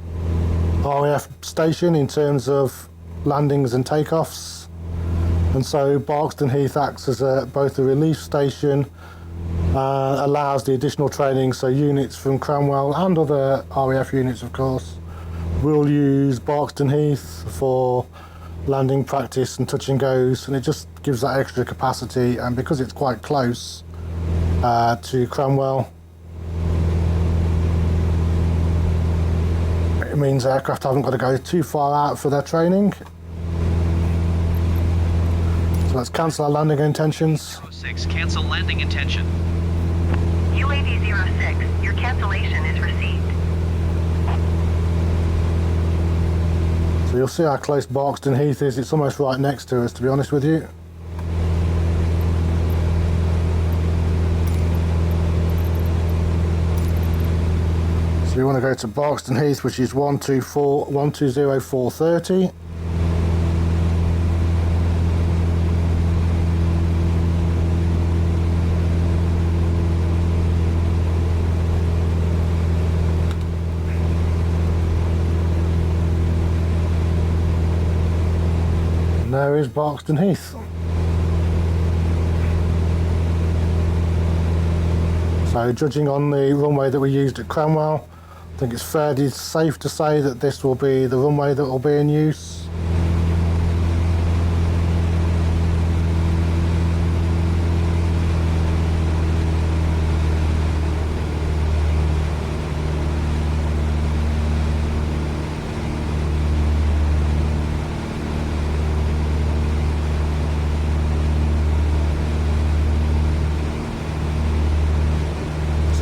[SPEAKER 1] RAF station in terms of landings and takeoffs, and so Barkston Heath acts as both a relief station, allows the additional training, so units from Cranwell and other RAF units of course will use Barkston Heath for landing practice and touch and goes, and it just gives that extra capacity. And because it's quite close to Cranwell, it means aircraft haven't got to go too far out for their training. So let's cancel our landing intentions.
[SPEAKER 3] 06, cancel landing intention.
[SPEAKER 2] UAV 06, your cancellation is received.
[SPEAKER 1] So you'll see how close Barkston Heath is. It's almost right next to us, to be honest with you. So we want to go to Barkston Heath, which is 120430. And there is Barkston Heath. So judging on the runway that we used at Cranwell, I think it's fairly safe to say that this will be the runway that will be in use.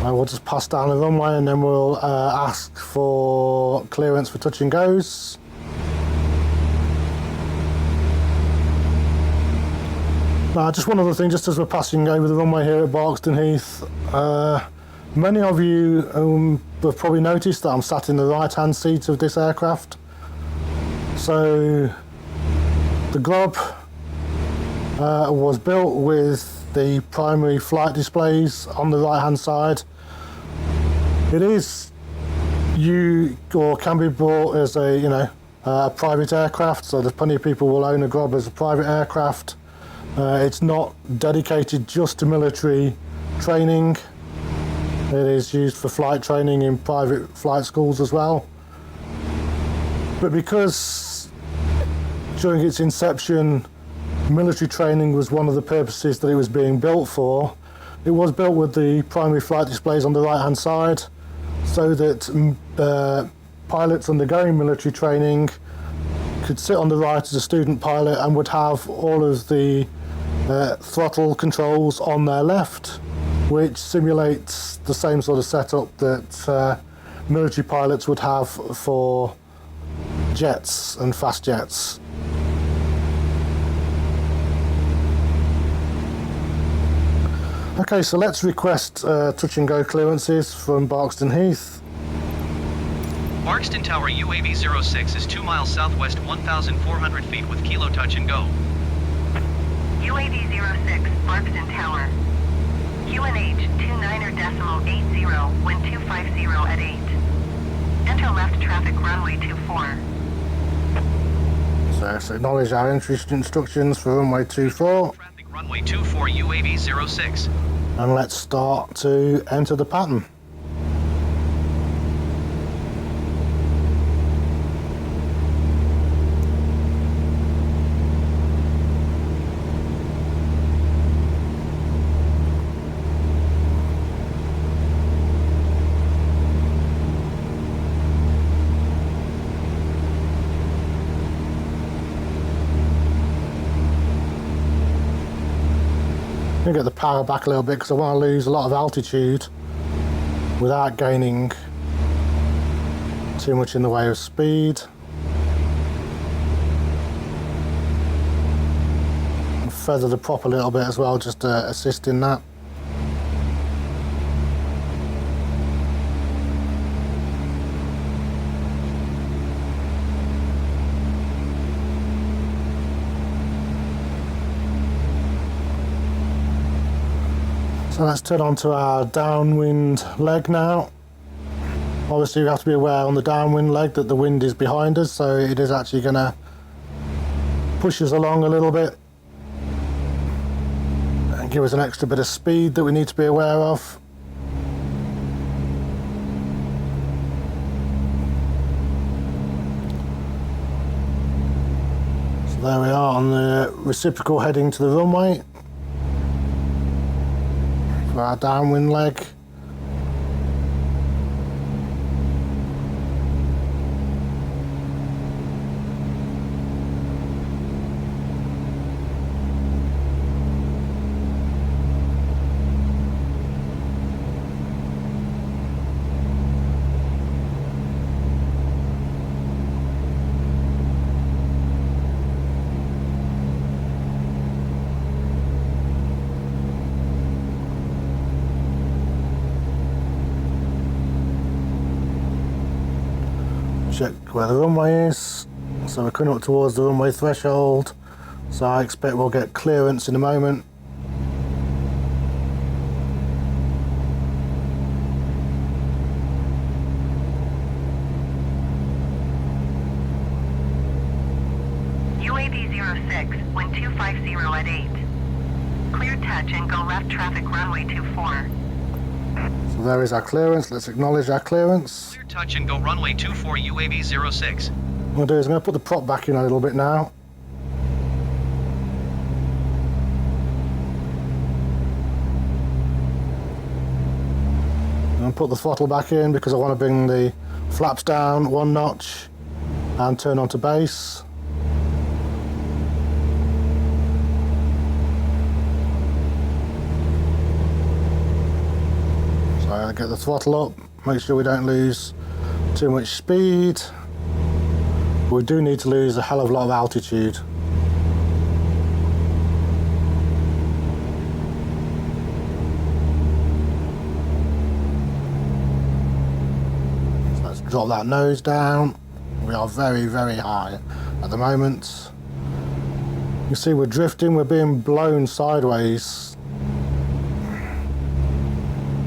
[SPEAKER 1] We'll just pass down the runway and then we'll ask for clearance for touch and goes. Just one other thing, just as we're passing over the runway here at Barkston Heath, many of you have probably noticed that I'm sat in the right hand seat of this aircraft. So the Grob was built with the primary flight displays on the right hand side. It is can be bought as a private aircraft, so there's plenty of people will own a Grob as a private aircraft. It's not dedicated just to military training. It is used for flight training in private flight schools as well. But because during its inception military training was one of the purposes that it was being built for, it was built with the primary flight displays on the right hand side, so that pilots undergoing military training could sit on the right as a student pilot and would have all of the throttle controls on their left, which simulates the same sort of setup that military pilots would have for jets and fast jets. Okay, so let's request touch and go clearances from Barkston Heath.
[SPEAKER 3] Barkston Tower UAV 06 is 2 miles southwest 1,400 feet with kilo touch and go.
[SPEAKER 2] UAV 06, Barkston Tower. QNH 29.80, wind 250 at 8. Enter left traffic runway 24.
[SPEAKER 1] So let's acknowledge our entry instructions for runway 24.
[SPEAKER 3] Traffic runway 24 UAV 06.
[SPEAKER 1] And let's start to enter the pattern. I'm going to get the power back a little bit because I want to lose a lot of altitude without gaining too much in the way of speed. And feather the prop a little bit as well, just to assist in that. So let's turn on to our downwind leg now. Obviously we have to be aware on the downwind leg that the wind is behind us, so it is actually going to push us along a little bit and give us an extra bit of speed that we need to be aware of. So there we are on the reciprocal heading to the runway. For our downwind leg. Check where the runway is. So we're coming up towards the runway threshold, so I expect we'll get clearance in a moment.
[SPEAKER 2] UAV 06, wind 250 at 8. Clear touch and go left traffic runway 24.
[SPEAKER 1] So there is our clearance. Let's acknowledge our clearance.
[SPEAKER 3] Clear touch and go runway 24 UAV 06.
[SPEAKER 1] What I'll do is I'm going to put the prop back in a little bit now. And put the throttle back in because I want to bring the flaps down one notch and turn onto base. So I'll get the throttle up, make sure we don't lose too much speed. We do need to lose a hell of a lot of altitude. drop that nose down. We are very, very high at the moment. You see we're drifting, we're being blown sideways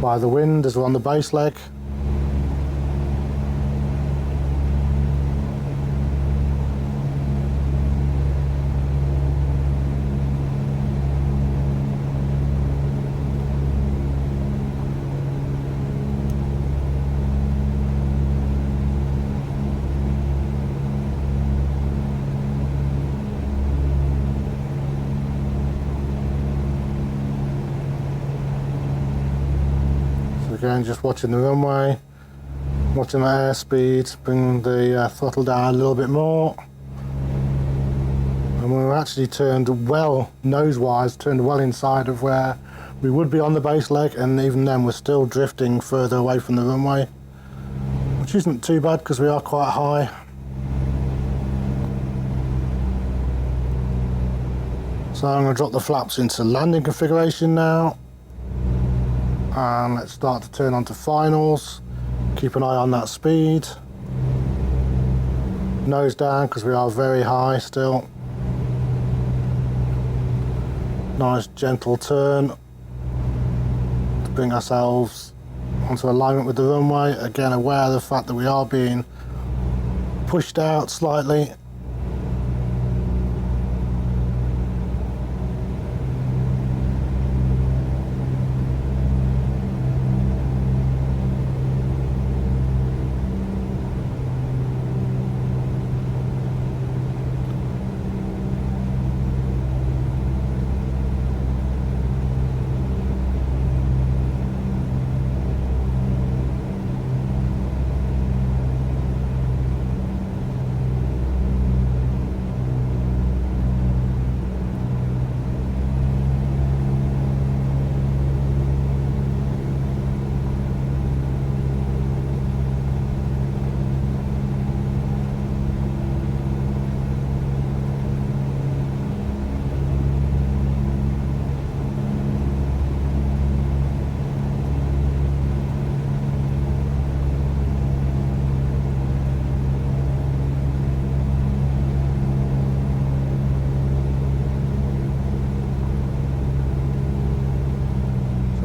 [SPEAKER 1] by the wind as we're on the base leg. Again, just watching the runway, watching the airspeed, bring the throttle down a little bit more. And we're actually turned well, nose-wise, turned well inside of where we would be on the base leg, and even then we're still drifting further away from the runway, which isn't too bad because we are quite high. So I'm going to drop the flaps into landing configuration now. And let's start to turn on to finals. Keep an eye on that speed. Nose down because we are very high still. Nice gentle turn to bring ourselves onto alignment with the runway. Again, aware of the fact that we are being pushed out slightly.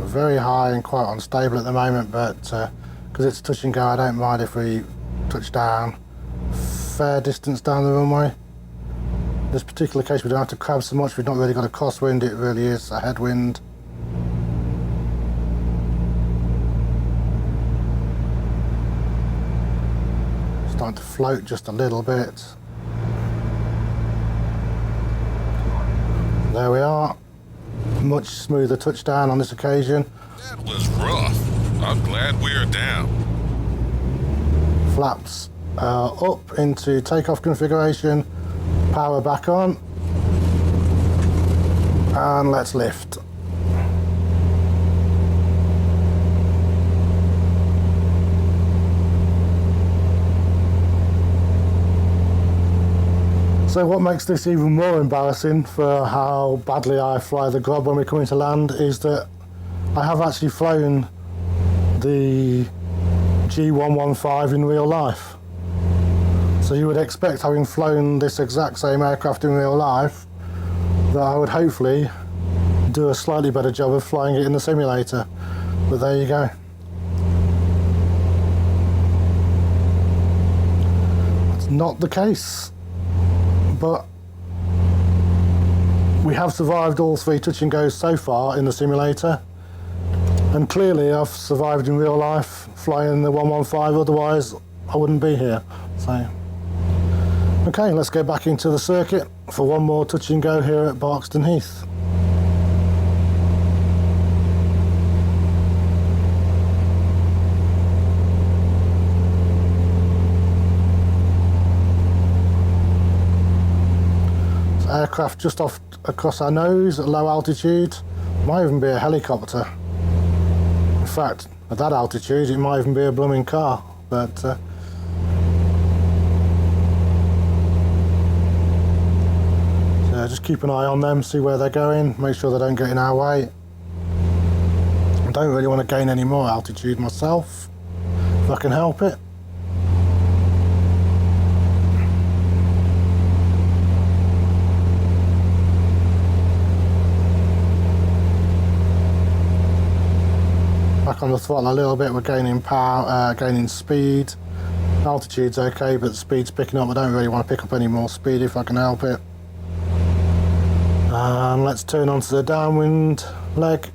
[SPEAKER 1] Very high and quite unstable at the moment, but because it's touch and go, I don't mind if we touch down fair distance down the runway. In this particular case we don't have to crab so much, we've not really got a crosswind, it really is a headwind. Starting to float just a little bit. There we are. Much smoother touchdown on this occasion.
[SPEAKER 4] That was rough. I'm glad we're down.
[SPEAKER 1] Flaps up into takeoff configuration, power back on, and let's lift. So what makes this even more embarrassing for how badly I fly the Grob when we come into land is that I have actually flown the G-115 in real life. So you would expect, having flown this exact same aircraft in real life, that I would hopefully do a slightly better job of flying it in the simulator. But there you go. That's not the case. But we have survived all three touch and goes so far in the simulator, and clearly I've survived in real life flying the 115, otherwise I wouldn't be here. So okay, let's go back into the circuit for one more touch and go here at Barkston Heath. Aircraft just off across our nose at low altitude. Might even be a helicopter. In fact, at that altitude it might even be a blooming car, but so just keep an eye on them, see where they're going, make sure they don't get in our way. I don't really want to gain any more altitude myself if I can help it. throttle a little bit. We're gaining power, gaining speed. Altitude's okay, but the speed's picking up. I don't really want to pick up any more speed if I can help it. And let's turn onto the downwind leg.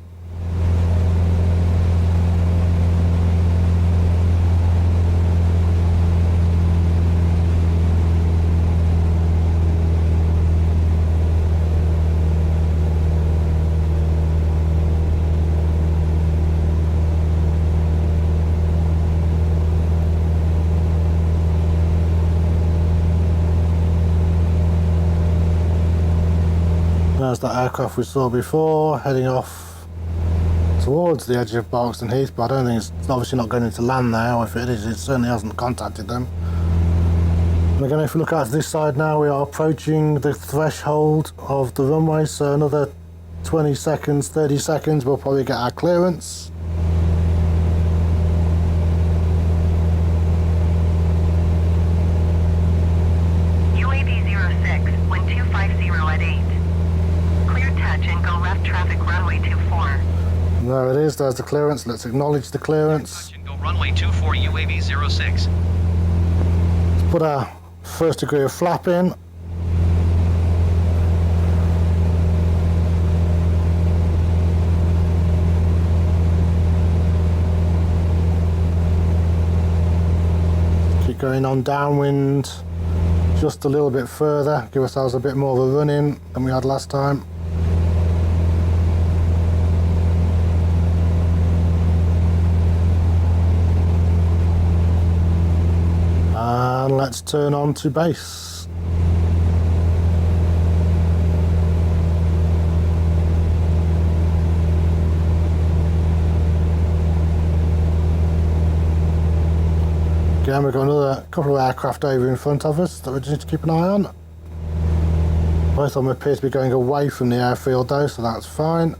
[SPEAKER 1] There's that aircraft we saw before, heading off towards the edge of Barkston Heath, but I don't think it's obviously not going into land now. If it is, it certainly hasn't contacted them. And again, if we look at this side now, we are approaching the threshold of the runway, so another 20 seconds, 30 seconds, we'll probably get our clearance.
[SPEAKER 2] UAV 06, wind 250 at 8. Clear touch and go left traffic runway 24.
[SPEAKER 1] And there it is, there's the clearance. Let's acknowledge the clearance.
[SPEAKER 3] Touch and go runway 24 UAV 06.
[SPEAKER 1] Let's put our first degree of flap in. Keep going on downwind just a little bit further, give ourselves a bit more of a run in than we had last time. And let's turn on to base. Again, we've got another couple of aircraft over in front of us that we just need to keep an eye on. Both of them appear to be going away from the airfield though, so that's fine.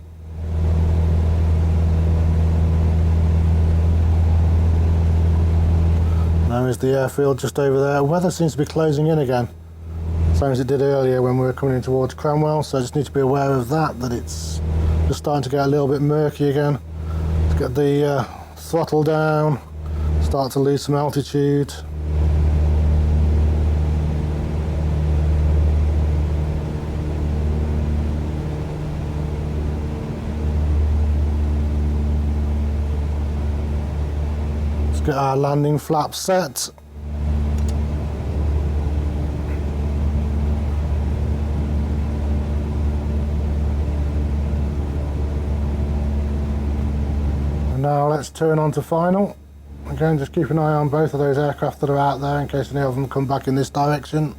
[SPEAKER 1] Now is the airfield just over there. Weather seems to be closing in again, same as it did earlier when we were coming in towards Cranwell, so I just need to be aware of that it's just starting to get a little bit murky again. Let's get the throttle down, start to lose some altitude. Let's get our landing flaps set. And now let's turn on to final. Again, just keep an eye on both of those aircraft that are out there in case any of them come back in this direction.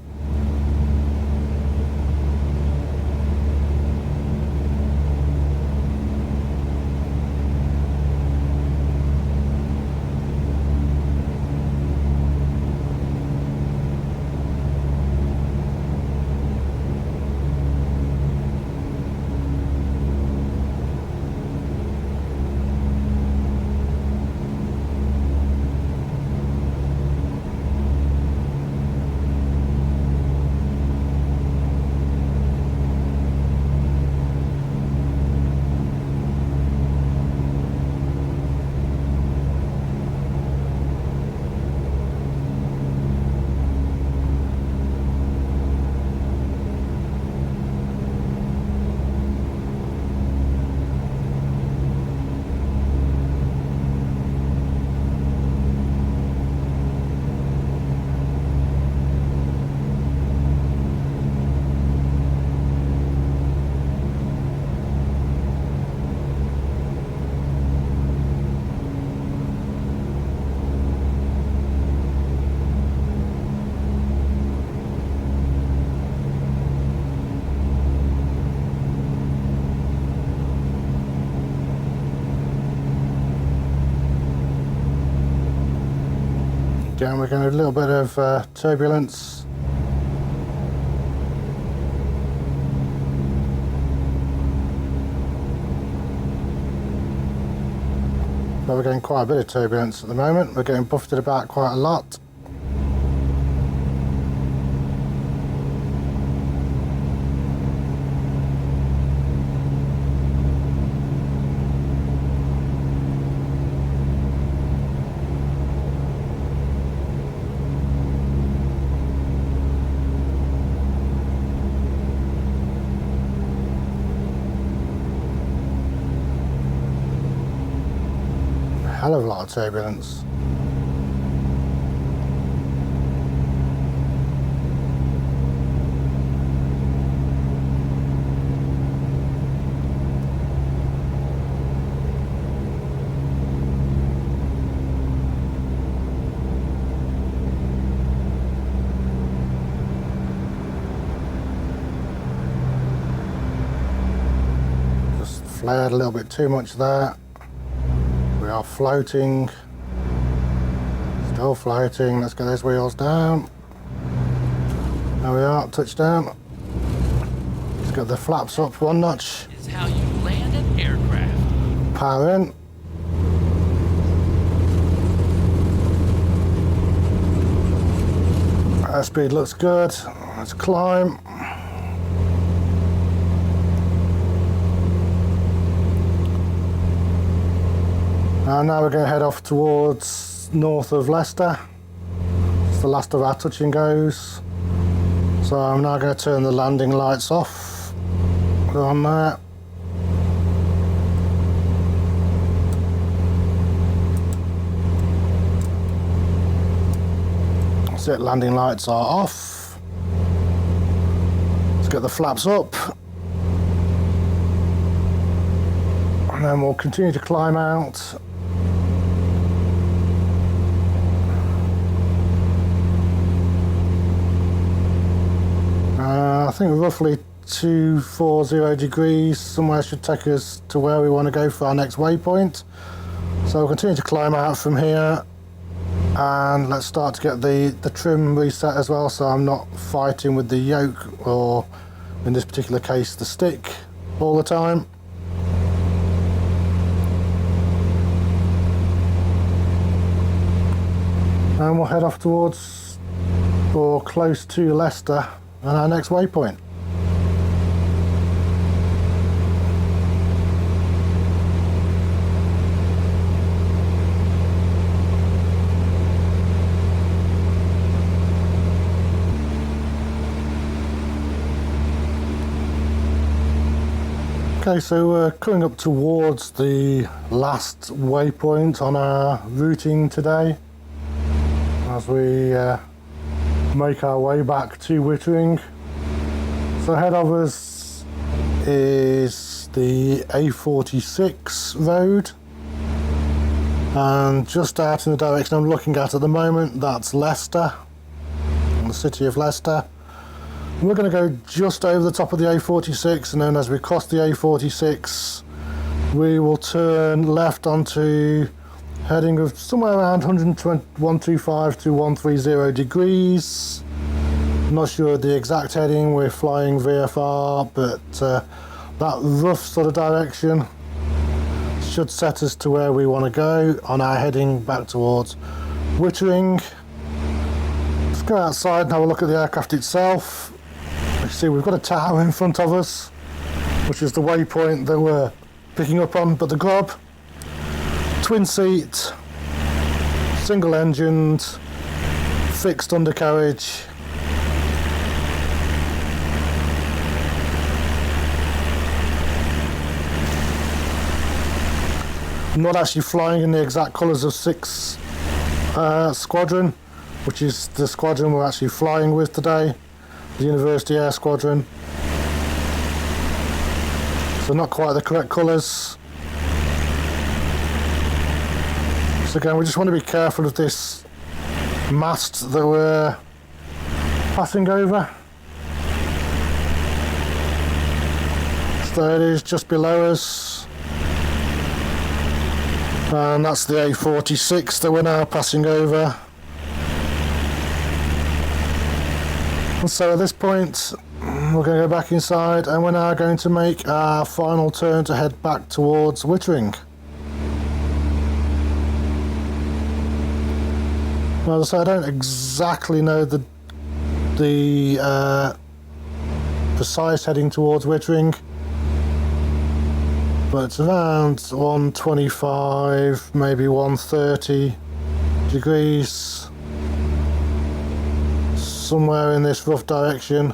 [SPEAKER 1] Again, we're going to have a little bit of turbulence. But we're getting quite a bit of turbulence at the moment. We're getting buffeted about quite a lot. hell of a lot of turbulence. Flared a little bit too much there. We are floating. Still floating. Let's get those wheels down. There we are, touchdown. Let's get the flaps up one notch.
[SPEAKER 5] Is how you land an aircraft.
[SPEAKER 1] Power in. Airspeed looks good. Let's climb. And now we're going to head off towards north of Leicester. It's the last of our touch and goes. So I'm now going to turn the landing lights off. Go on there. That's it, landing lights are off. Let's get the flaps up. And then we'll continue to climb out. I think roughly 240 degrees somewhere should take us to where we want to go for our next waypoint. So we'll continue to climb out from here, and let's start to get the trim reset as well, so I'm not fighting with the yoke, or in this particular case the stick, all the time. And we'll head off towards or close to Leicester and our next waypoint. Okay, so we're coming up towards the last waypoint on our routing today as we make our way back to Wittering. So ahead of us is the A46 road, and just out in the direction I'm looking at the moment, that's Leicester, the city of Leicester. And we're going to go just over the top of the A46, and then as we cross the A46 we will turn left onto heading of somewhere around 125 to 130 degrees. Not sure the exact heading, we're flying VFR, but that rough sort of direction should set us to where we want to go on our heading back towards Wittering. Let's go outside and have a look at the aircraft itself. You see we've got a tower in front of us, which is the waypoint that we're picking up on, but the Grob, twin seat, single engined, fixed undercarriage. I'm not actually flying in the exact colours of 6 Squadron, which is the squadron we're actually flying with today, the University Air Squadron. So not quite the correct colours. So again, we just want to be careful of this mast that we're passing over. So there it is, just below us. And that's the A46 that we're now passing over. And so at this point, we're going to go back inside, and we're now going to make our final turn to head back towards Wittering. Well, as I say, I don't exactly know the precise heading towards Wittering, but it's around 125, maybe 130 degrees, somewhere in this rough direction.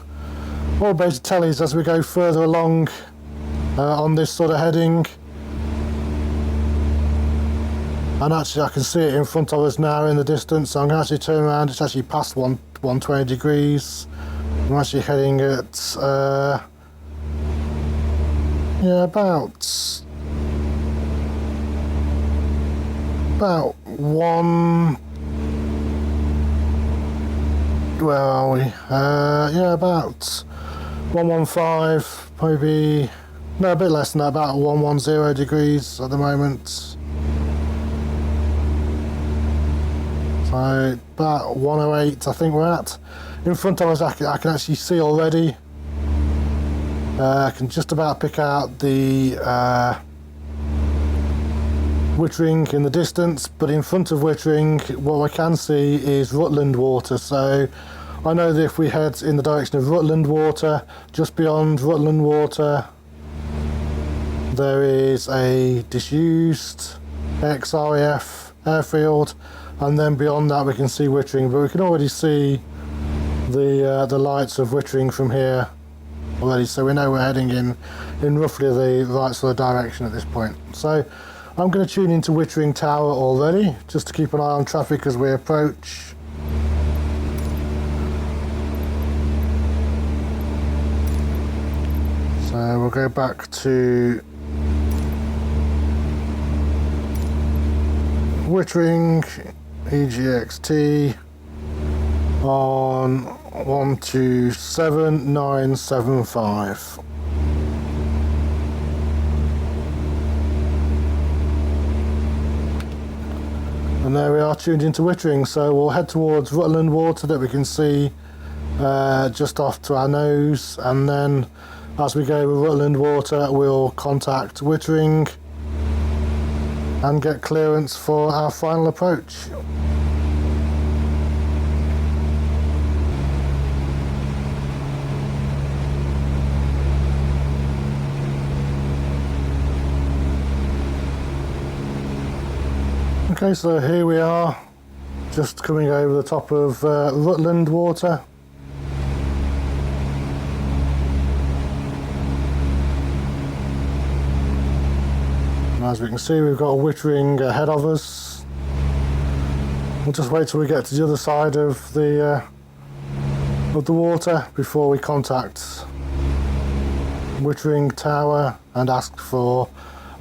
[SPEAKER 1] All beta tellies as we go further along on this sort of heading. And actually I can see it in front of us now in the distance, so I'm going to actually turn around. It's actually past 120 degrees. I'm actually heading at yeah, about one. Where are we? Yeah, about 115, maybe. No, a bit less than that. About 110 degrees at the moment. So about 108, I think we're at. In front of us, I can actually see already. I can just about pick out the Wittering in the distance, but in front of Wittering, what I can see is Rutland Water. So I know that if we head in the direction of Rutland Water, just beyond Rutland Water, there is a disused ex-RAF airfield, and then beyond that we can see Wittering, but we can already see the lights of Wittering from here already, so we know we're heading in roughly the right sort of direction at this point. So I'm going to tune into Wittering Tower already, just to keep an eye on traffic as we approach. So we'll go back to Wittering EGXT on 127975. And there we are, tuned into Wittering. So we'll head towards Rutland Water that we can see just off to our nose, and then as we go with Rutland Water we'll contact Wittering and get clearance for our final approach. Okay, so here we are, just coming over the top of Rutland Water. And as we can see, we've got a Wittering ahead of us. We'll just wait till we get to the other side of the water before we contact Wittering Tower and ask for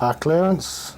[SPEAKER 1] our clearance.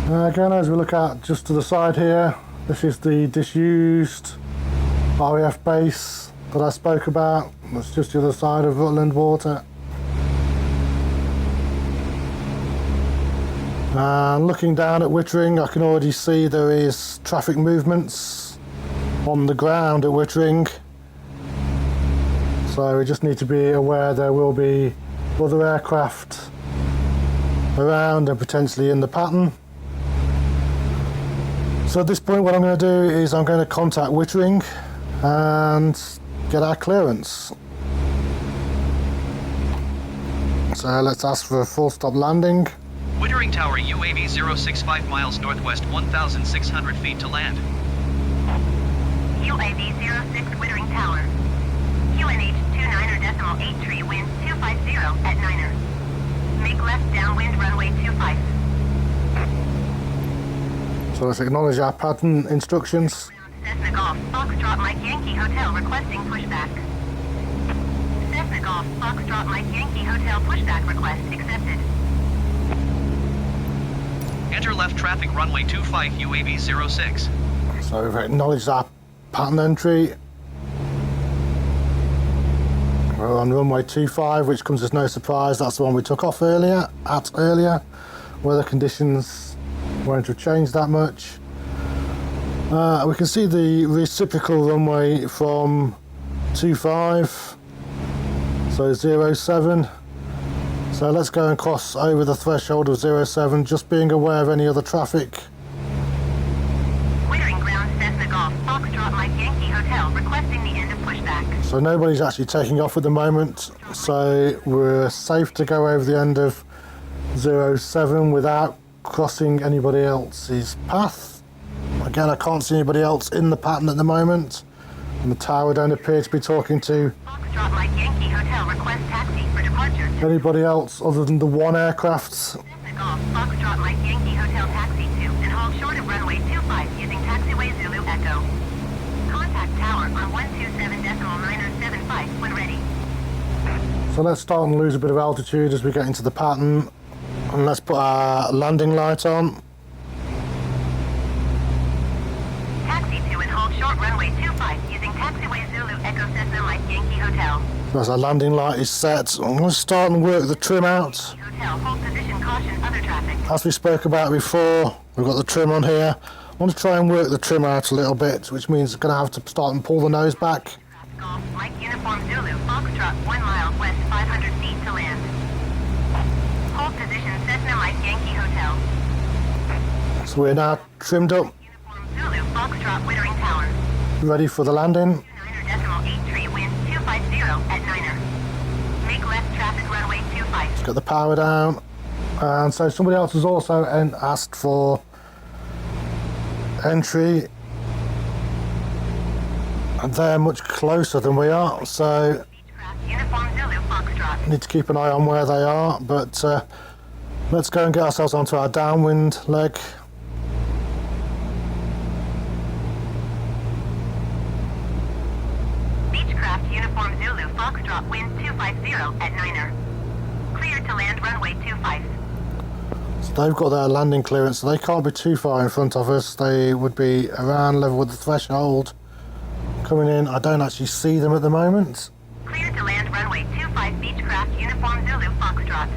[SPEAKER 1] Again, as we look out just to the side here, this is the disused RAF base that I spoke about. That's just the other side of Rutland Water. And looking down at Wittering, I can already see there is traffic movements on the ground at Wittering. So we just need to be aware there will be other aircraft around and potentially in the pattern. So at this point what I'm going to do is I'm going to contact Wittering and get our clearance. So let's ask for a full stop landing.
[SPEAKER 3] Wittering Tower UAV 065 miles northwest 1,600 feet to land.
[SPEAKER 2] UAV 06 Wittering Tower. QNH 29.83 wind 250 at 9er. Make left downwind runway 25.
[SPEAKER 1] So let's acknowledge our pattern instructions.
[SPEAKER 2] Cessna Golf, Foxtrot Mike Yankee Hotel requesting pushback. Cessna Golf, Foxtrot Mike Yankee Hotel pushback request accepted.
[SPEAKER 3] Enter left traffic runway 25 UAV 06.
[SPEAKER 1] So we've acknowledged our pattern entry. We're on runway 25, which comes as no surprise. That's the one we took off earlier. Weather conditions won't have changed that much. We can see the reciprocal runway from 25, so 07. So let's go and cross over the threshold of 07, just being aware of any other traffic.
[SPEAKER 2] Wittering ground Cessna Golf, Foxtrot Mike Yankee Hotel, requesting the end of pushback.
[SPEAKER 1] So nobody's actually taking off at the moment, so we're safe to go over the end of 07 without crossing anybody else's path. Again, I can't see anybody else in the pattern at the moment, and the tower don't appear to be talking to
[SPEAKER 2] Foxtrot Mike Yankee Hotel, request taxi for departure.
[SPEAKER 1] anybody else other than the one aircraft.
[SPEAKER 2] Cessna Golf, Foxtrot Mike Yankee Hotel taxi to and hold short of runway 25 using taxiway Zulu Echo. Contact tower on 127.975 when ready.
[SPEAKER 1] So let's start and lose a bit of altitude as we get into the pattern, and let's put our landing light on.
[SPEAKER 2] Taxi to and hold short runway 25 using taxiway Zulu Echo Cessna Mike Yankee Hotel.
[SPEAKER 1] So as our landing light is set, I'm going to start and work the trim out.
[SPEAKER 2] Hotel, hold position, caution, other traffic.
[SPEAKER 1] As we spoke about before, we've got the trim on here. I want to try and work the trim out a little bit, which means I'm going to have to start and pull the nose back.
[SPEAKER 2] Golf, Mike Uniform Zulu, Foxtrot, 1 mile west, 500 feet to land. Hold position, Cessna Mike Yankee Hotel.
[SPEAKER 1] So we're now trimmed up,
[SPEAKER 2] Uniform Zulu, Foxtrot, Wittering Tower.
[SPEAKER 1] ready for the landing.
[SPEAKER 2] 9.83 wind, 250 at 9er. Make left traffic runway 25.
[SPEAKER 1] Let's get the power down. And so somebody else has also asked for entry, and they're much closer than we are, so
[SPEAKER 2] Beechcraft, Uniform Zulu, Foxtrot.
[SPEAKER 1] need to keep an eye on where they are. But let's go and get ourselves onto our downwind leg.
[SPEAKER 2] Beechcraft, Uniform Zulu, Foxtrot, wind 250 at 9er. Clear to land runway 25.
[SPEAKER 1] So they've got their landing clearance, so they can't be too far in front of us. They would be around level with the threshold. Coming in, I don't actually see them at the moment.
[SPEAKER 2] Clear to land runway 25, Beechcraft, Uniform Zulu, Foxtrot.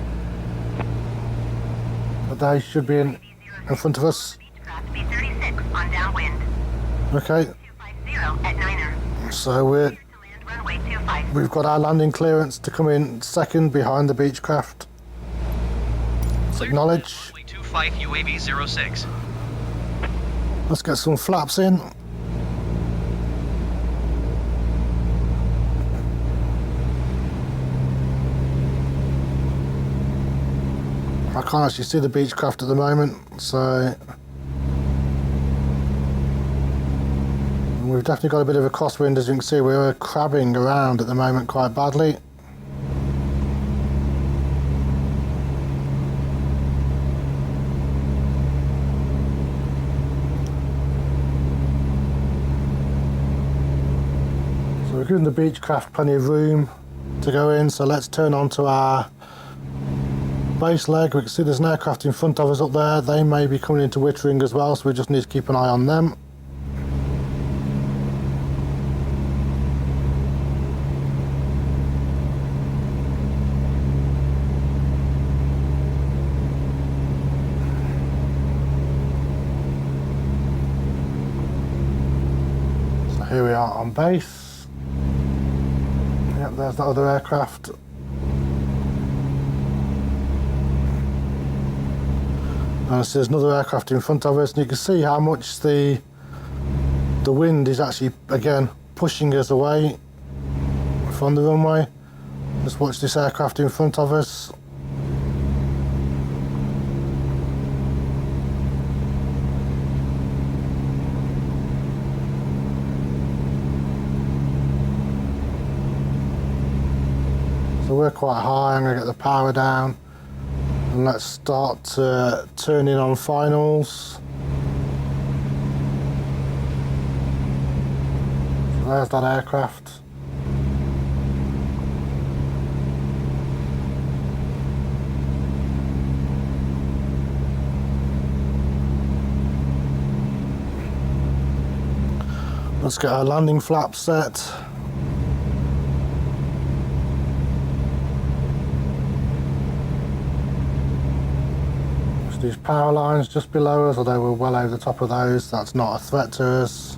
[SPEAKER 1] But they should be in front of us.
[SPEAKER 2] Beechcraft, B36 on downwind.
[SPEAKER 1] Okay,
[SPEAKER 2] 250 at 9er.
[SPEAKER 1] so we're
[SPEAKER 2] To land runway 25.
[SPEAKER 1] we've got our landing clearance to come in second behind the Beechcraft. Let's acknowledge.
[SPEAKER 3] Runway 25 UAV 06.
[SPEAKER 1] Let's get some flaps in. I can't actually see the Beechcraft at the moment, so we've definitely got a bit of a crosswind. As you can see, we're crabbing around at the moment quite badly. So we're giving the Beechcraft plenty of room to go in, so let's turn on to our base leg. We can see there's an aircraft in front of us up there. They may be coming into Wittering as well, so we just need to keep an eye on them. So here we are on base. Yep, there's that other aircraft. And so there's another aircraft in front of us, and you can see how much the wind is actually, again, pushing us away from the runway. Just watch this aircraft in front of us. So we're quite high. I'm going to get the power down. And let's start turning on finals. So there's that aircraft. Let's get our landing flaps set. These power lines just below us, although we're well over the top of those, that's not a threat to us.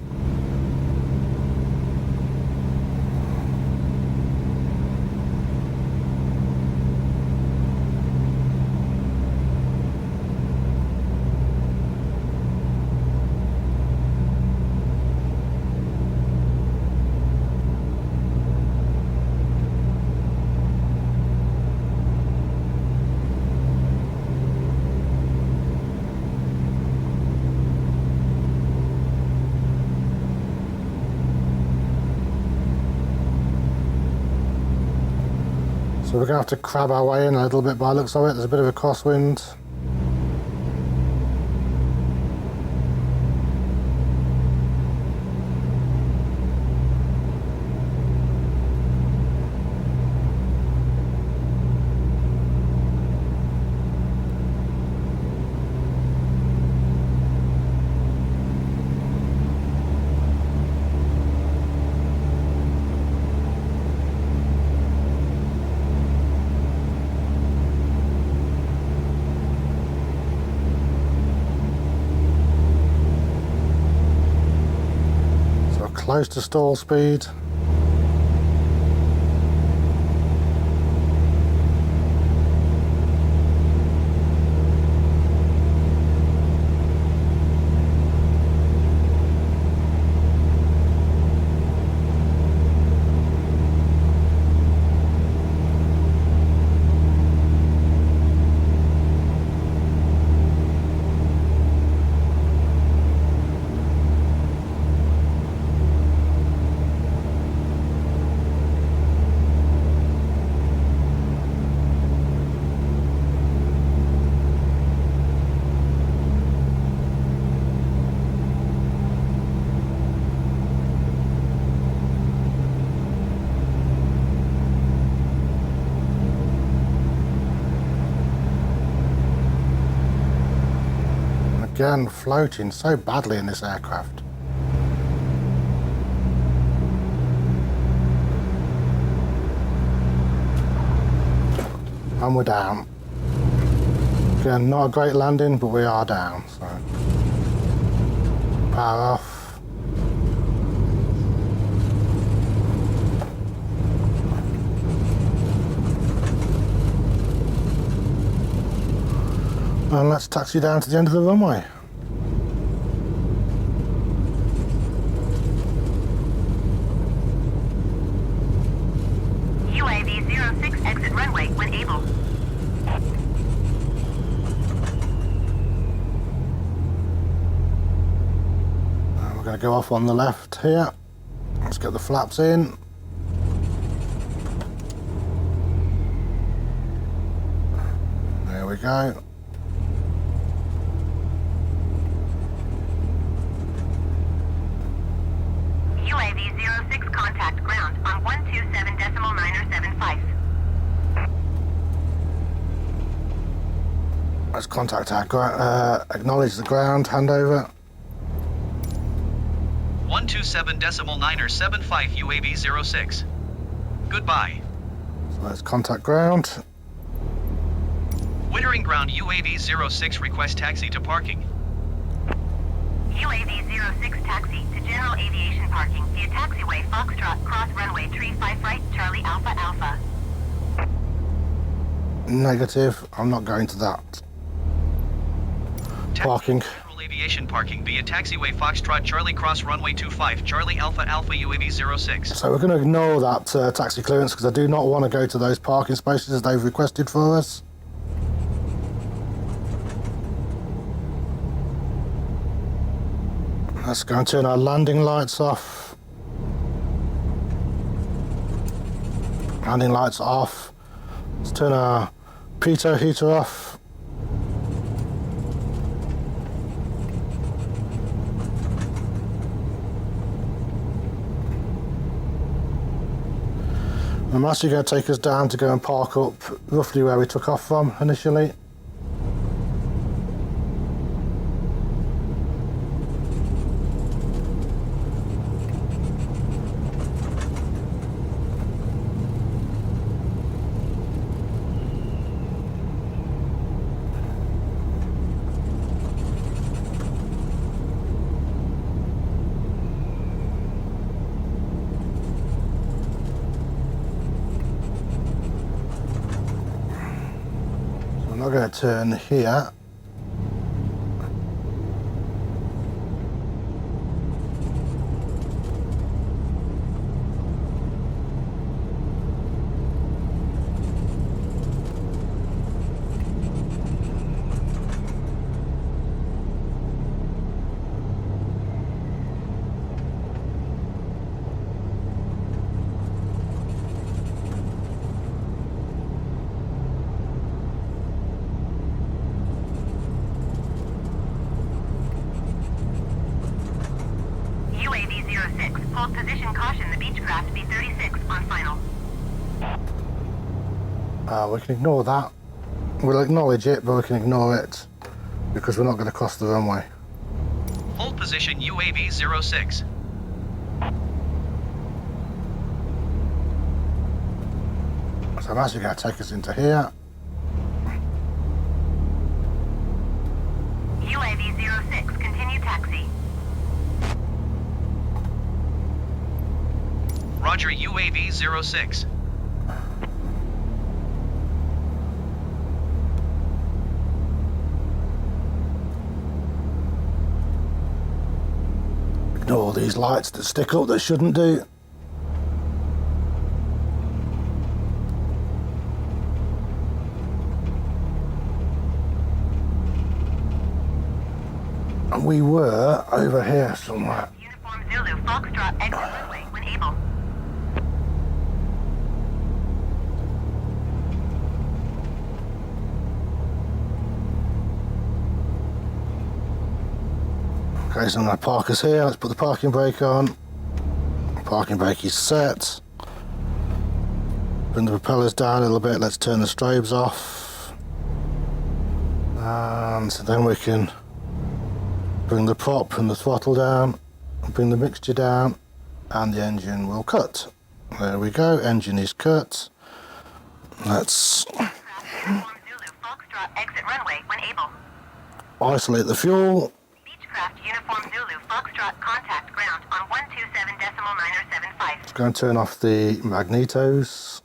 [SPEAKER 1] So we're going to have to crab our way in a little bit by the looks of it. There's a bit of a crosswind. Close to stall speed. Again, floating so badly in this aircraft. And we're down. Again, not a great landing, but we are down. So power off. And let's taxi down to the end of the runway.
[SPEAKER 2] UAV 06 exit runway when able.
[SPEAKER 1] And we're going to go off on the left here. Let's get the flaps in. There we go.
[SPEAKER 2] UAV 06 contact ground on 127.975.
[SPEAKER 1] Let's contact our acknowledge the ground, handover.
[SPEAKER 3] 127.975 UAV 06. Goodbye.
[SPEAKER 1] So let's contact ground.
[SPEAKER 3] Wittering ground UAV 06 request taxi to parking.
[SPEAKER 2] UAV 06 taxi to general aviation parking via taxiway Foxtrot cross runway tree 5 right Charlie Alpha Alpha.
[SPEAKER 1] Negative, I'm not going to that. Parking.
[SPEAKER 3] General aviation parking via taxiway Foxtrot Charlie cross runway 25 Charlie Alpha Alpha UAV 06.
[SPEAKER 1] So we're going to ignore that taxi clearance because I do not want to go to those parking spaces they've requested for us. Let's go and turn our landing lights off. Landing lights off. Let's turn our pitot heater off. I'm actually going to take us down to go and park up roughly where we took off from initially. not going to turn here.
[SPEAKER 2] UAV 06, hold position caution, the Beechcraft B36 on final.
[SPEAKER 1] We can ignore that. We'll acknowledge it, but we can ignore it because we're not going to cross the runway.
[SPEAKER 3] Hold position UAV 06.
[SPEAKER 1] So I'm actually going to take us into here.
[SPEAKER 2] UAV 06, continue taxi.
[SPEAKER 3] Roger, UAV 06.
[SPEAKER 1] Ignore these lights that stick up that shouldn't do. And we were over here somewhere.
[SPEAKER 2] Uniform Zulu, Foxtrot, exit runway when able.
[SPEAKER 1] Okay, so I'm going to park us here. Let's put the parking brake on. Parking brake is set. Bring the propellers down a little bit. Let's turn the strobes off. And then we can bring the prop and the throttle down, bring the mixture down, and the engine will cut. There we go, engine is cut. Let's
[SPEAKER 2] Uniform Zulu, Foxtrot, exit runway when able.
[SPEAKER 1] isolate the fuel.
[SPEAKER 2] Beechcraft Uniform Zulu, Foxtrot, contact ground on 127.975.
[SPEAKER 1] Let's go and turn off the magnetos.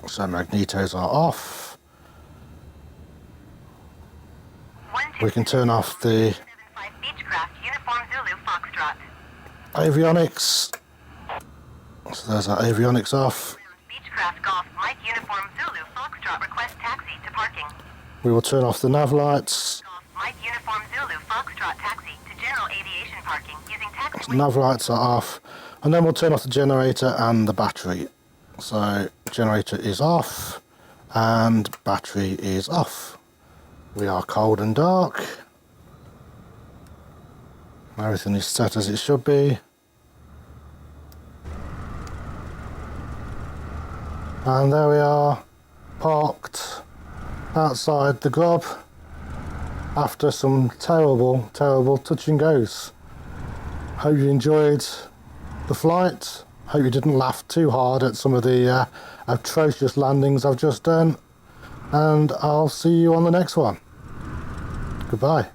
[SPEAKER 1] So magnetos are off. We can turn off the
[SPEAKER 2] Beechcraft Uniform Zulu, Foxtrot.
[SPEAKER 1] avionics. So there's our avionics off.
[SPEAKER 2] Beechcraft Golf, Mike Uniform Zulu, Foxtrot, request taxi to parking.
[SPEAKER 1] We will turn off the nav lights.
[SPEAKER 2] Golf, Mike Uniform Zulu, Foxtrot, taxi to general aviation parking using taxi.
[SPEAKER 1] Nav lights are off. And then we'll turn off the generator and the battery. So generator is off and battery is off. We are cold and dark. Everything is set as it should be. And there we are, parked outside the Grob after some terrible touch and goes. Hope you enjoyed the flight. Hope you didn't laugh too hard at some of the atrocious landings I've just done. And I'll see you on the next one. Goodbye.